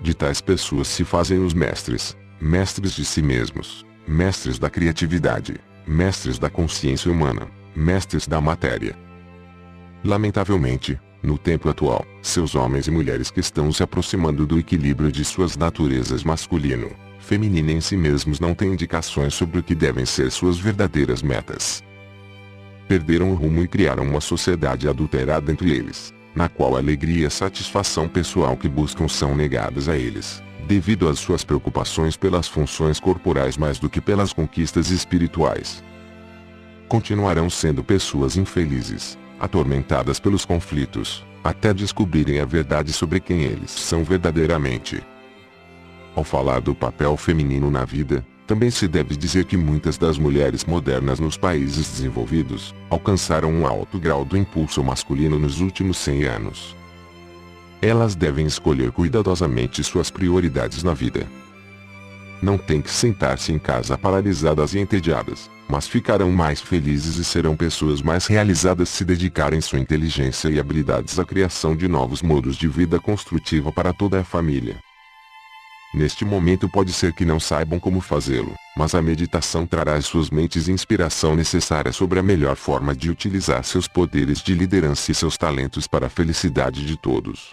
De tais pessoas se fazem os mestres, mestres de si mesmos, mestres da criatividade, mestres da consciência humana, mestres da matéria. Lamentavelmente, no tempo atual, seus homens e mulheres que estão se aproximando do equilíbrio de suas naturezas masculino, feminina em si mesmos não têm indicações sobre o que devem ser suas verdadeiras metas. Perderam o rumo e criaram uma sociedade adulterada entre eles, na qual a alegria e a satisfação pessoal que buscam são negadas a eles, devido às suas preocupações pelas funções corporais mais do que pelas conquistas espirituais. Continuarão sendo pessoas infelizes, atormentadas pelos conflitos, até descobrirem a verdade sobre quem eles são verdadeiramente. Ao falar do papel feminino na vida, também se deve dizer que muitas das mulheres modernas nos países desenvolvidos, alcançaram um alto grau do impulso masculino nos últimos 100 anos. Elas devem escolher cuidadosamente suas prioridades na vida. Não têm que sentar-se em casa paralisadas e entediadas, mas ficarão mais felizes e serão pessoas mais realizadas se dedicarem sua inteligência e habilidades à criação de novos modos de vida construtiva para toda a família. Neste momento pode ser que não saibam como fazê-lo, mas a meditação trará às suas mentes inspiração necessária sobre a melhor forma de utilizar seus poderes de liderança e seus talentos para a felicidade de todos.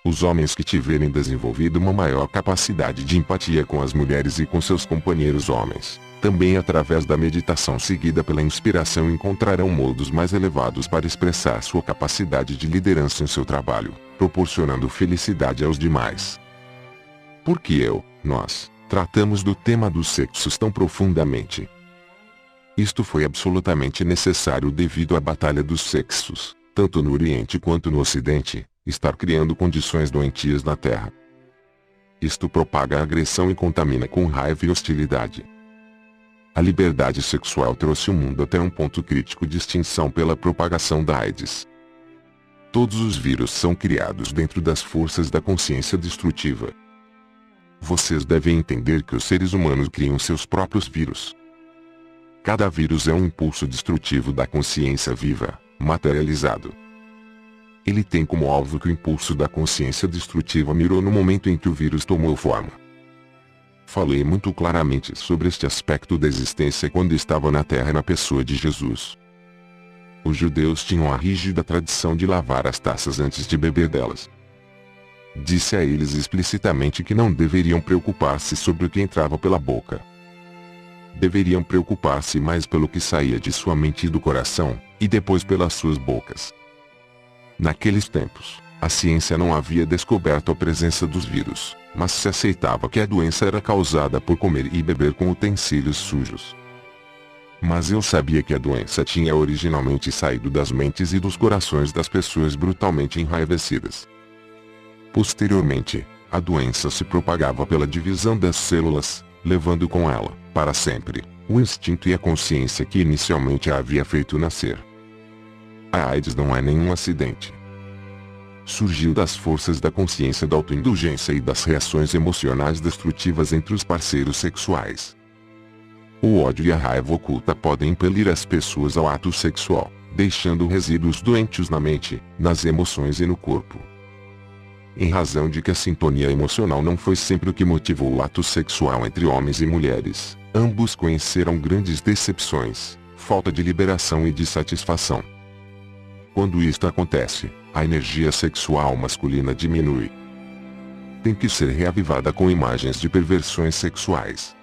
Os homens que tiverem desenvolvido uma maior capacidade de empatia com as mulheres e com seus companheiros homens, também através da meditação seguida pela inspiração encontrarão modos mais elevados para expressar sua capacidade de liderança em seu trabalho, proporcionando felicidade aos demais. Porque nós, tratamos do tema dos sexos tão profundamente? Isto foi absolutamente necessário devido à batalha dos sexos, tanto no Oriente quanto no Ocidente, estar criando condições doentias na Terra. Isto propaga a agressão e contamina com raiva e hostilidade. A liberdade sexual trouxe o mundo até um ponto crítico de extinção pela propagação da AIDS. Todos os vírus são criados dentro das forças da consciência destrutiva. Vocês devem entender que os seres humanos criam seus próprios vírus. Cada vírus é um impulso destrutivo da consciência viva, materializado. Ele tem como alvo que o impulso da consciência destrutiva mirou no momento em que o vírus tomou forma. Falei muito claramente sobre este aspecto da existência quando estava na Terra na pessoa de Jesus. Os judeus tinham a rígida tradição de lavar as taças antes de beber delas. Disse a eles explicitamente que não deveriam preocupar-se sobre o que entrava pela boca. deveriam preocupar-se mais pelo que saía de sua mente e do coração, e depois pelas suas bocas. Naqueles tempos, a ciência não havia descoberto a presença dos vírus, mas se aceitava que a doença era causada por comer e beber com utensílios sujos. Mas eu sabia que a doença tinha originalmente saído das mentes e dos corações das pessoas brutalmente enraivecidas. Posteriormente, a doença se propagava pela divisão das células, levando com ela, para sempre, o instinto e a consciência que inicialmente a havia feito nascer. A AIDS não é nenhum acidente. Surgiu das forças da consciência da autoindulgência e das reações emocionais destrutivas entre os parceiros sexuais. O ódio e a raiva oculta podem impelir as pessoas ao ato sexual, deixando resíduos doentes na mente, nas emoções e no corpo. Em razão de que a sintonia emocional não foi sempre o que motivou o ato sexual entre homens e mulheres, ambos conheceram grandes decepções, falta de liberação e de satisfação. Quando isto acontece, a energia sexual masculina diminui. Tem que ser reavivada com imagens de perversões sexuais.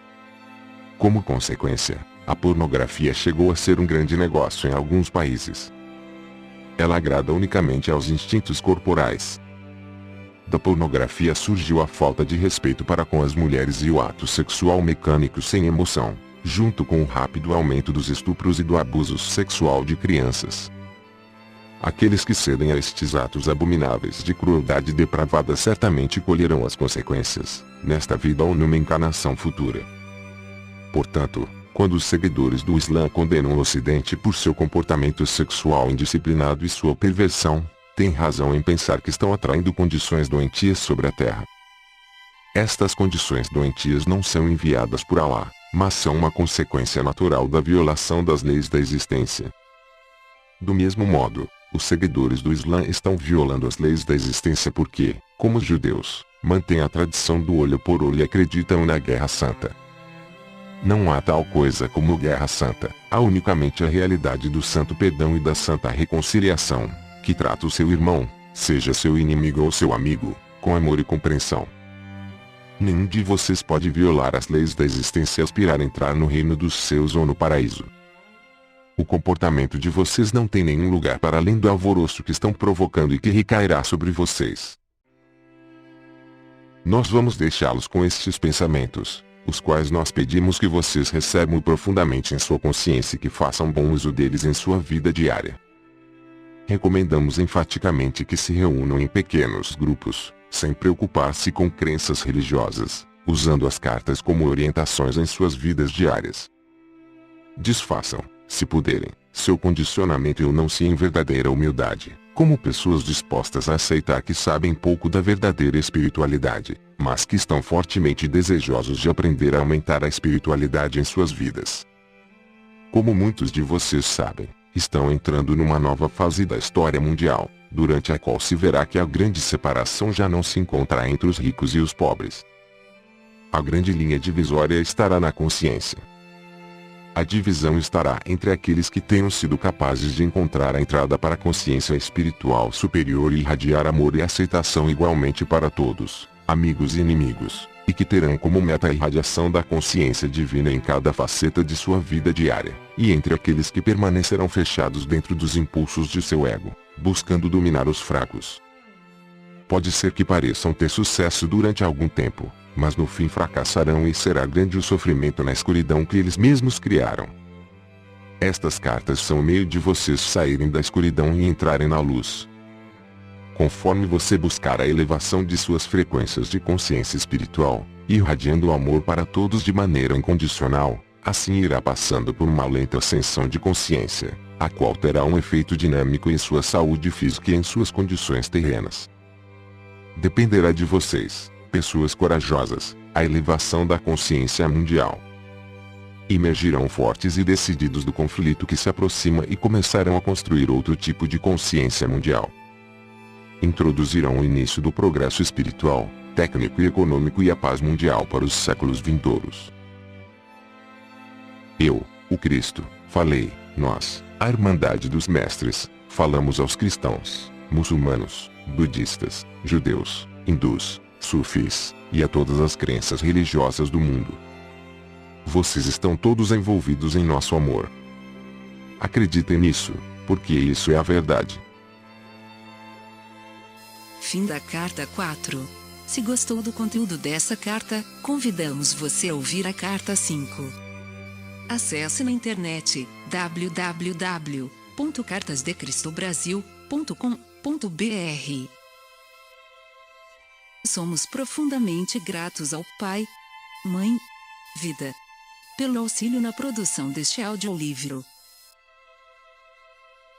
Como consequência, a pornografia chegou a ser um grande negócio em alguns países. Ela agrada unicamente aos instintos corporais. Da pornografia surgiu a falta de respeito para com as mulheres e o ato sexual mecânico sem emoção, junto com o rápido aumento dos estupros e do abuso sexual de crianças. Aqueles que cedem a estes atos abomináveis de crueldade depravada certamente colherão as consequências, nesta vida ou numa encarnação futura. Portanto, quando os seguidores do Islã condenam o Ocidente por seu comportamento sexual indisciplinado e sua perversão, têm razão em pensar que estão atraindo condições doentias sobre a Terra. Estas condições doentias não são enviadas por Alá, mas são uma consequência natural da violação das leis da existência. Do mesmo modo, os seguidores do Islã estão violando as leis da existência porque, como os judeus, mantêm a tradição do olho por olho e acreditam na Guerra Santa. Não há tal coisa como Guerra Santa, há unicamente a realidade do santo perdão e da santa reconciliação, que trata o seu irmão, seja seu inimigo ou seu amigo, com amor e compreensão. Nenhum de vocês pode violar as leis da existência e aspirar a entrar no reino dos céus ou no paraíso. O comportamento de vocês não tem nenhum lugar para além do alvoroço que estão provocando e que recairá sobre vocês. Nós vamos deixá-los com estes pensamentos, os quais nós pedimos que vocês recebam profundamente em sua consciência e que façam bom uso deles em sua vida diária. Recomendamos enfaticamente que se reúnam em pequenos grupos, sem preocupar-se com crenças religiosas, usando as cartas como orientações em suas vidas diárias. Desfaçam, se puderem, seu condicionamento e unam-se em verdadeira humildade, como pessoas dispostas a aceitar que sabem pouco da verdadeira espiritualidade, mas que estão fortemente desejosos de aprender a aumentar a espiritualidade em suas vidas. Como muitos de vocês sabem, estão entrando numa nova fase da história mundial, durante a qual se verá que a grande separação já não se encontra entre os ricos e os pobres. A grande linha divisória estará na consciência. A divisão estará entre aqueles que tenham sido capazes de encontrar a entrada para a consciência espiritual superior e irradiar amor e aceitação igualmente para todos, amigos e inimigos, e que terão como meta a irradiação da consciência divina em cada faceta de sua vida diária, e entre aqueles que permanecerão fechados dentro dos impulsos de seu ego, buscando dominar os fracos. Pode ser que pareçam ter sucesso durante algum tempo, mas no fim fracassarão e será grande o sofrimento na escuridão que eles mesmos criaram. Estas cartas são o meio de vocês saírem da escuridão e entrarem na luz. Conforme você buscar a elevação de suas frequências de consciência espiritual, irradiando o amor para todos de maneira incondicional, assim irá passando por uma lenta ascensão de consciência, a qual terá um efeito dinâmico em sua saúde física e em suas condições terrenas. Dependerá de vocês, pessoas corajosas, a elevação da consciência mundial. Emergirão fortes e decididos do conflito que se aproxima e começarão a construir outro tipo de consciência mundial. Introduzirão o início do progresso espiritual, técnico e econômico e a paz mundial para os séculos vindouros. Eu, o Cristo, falei, nós, a Irmandade dos Mestres, falamos aos cristãos, muçulmanos, budistas, judeus, hindus, sufis, e a todas as crenças religiosas do mundo. Vocês estão todos envolvidos em nosso amor. Acreditem nisso, porque isso é a verdade. Fim da carta 4. Se gostou do conteúdo dessa carta, convidamos você a ouvir a carta 5. Acesse na internet www.cartasdecristobrasil.com.br. Somos profundamente gratos ao Pai, Mãe, Vida, pelo auxílio na produção deste audiolivro.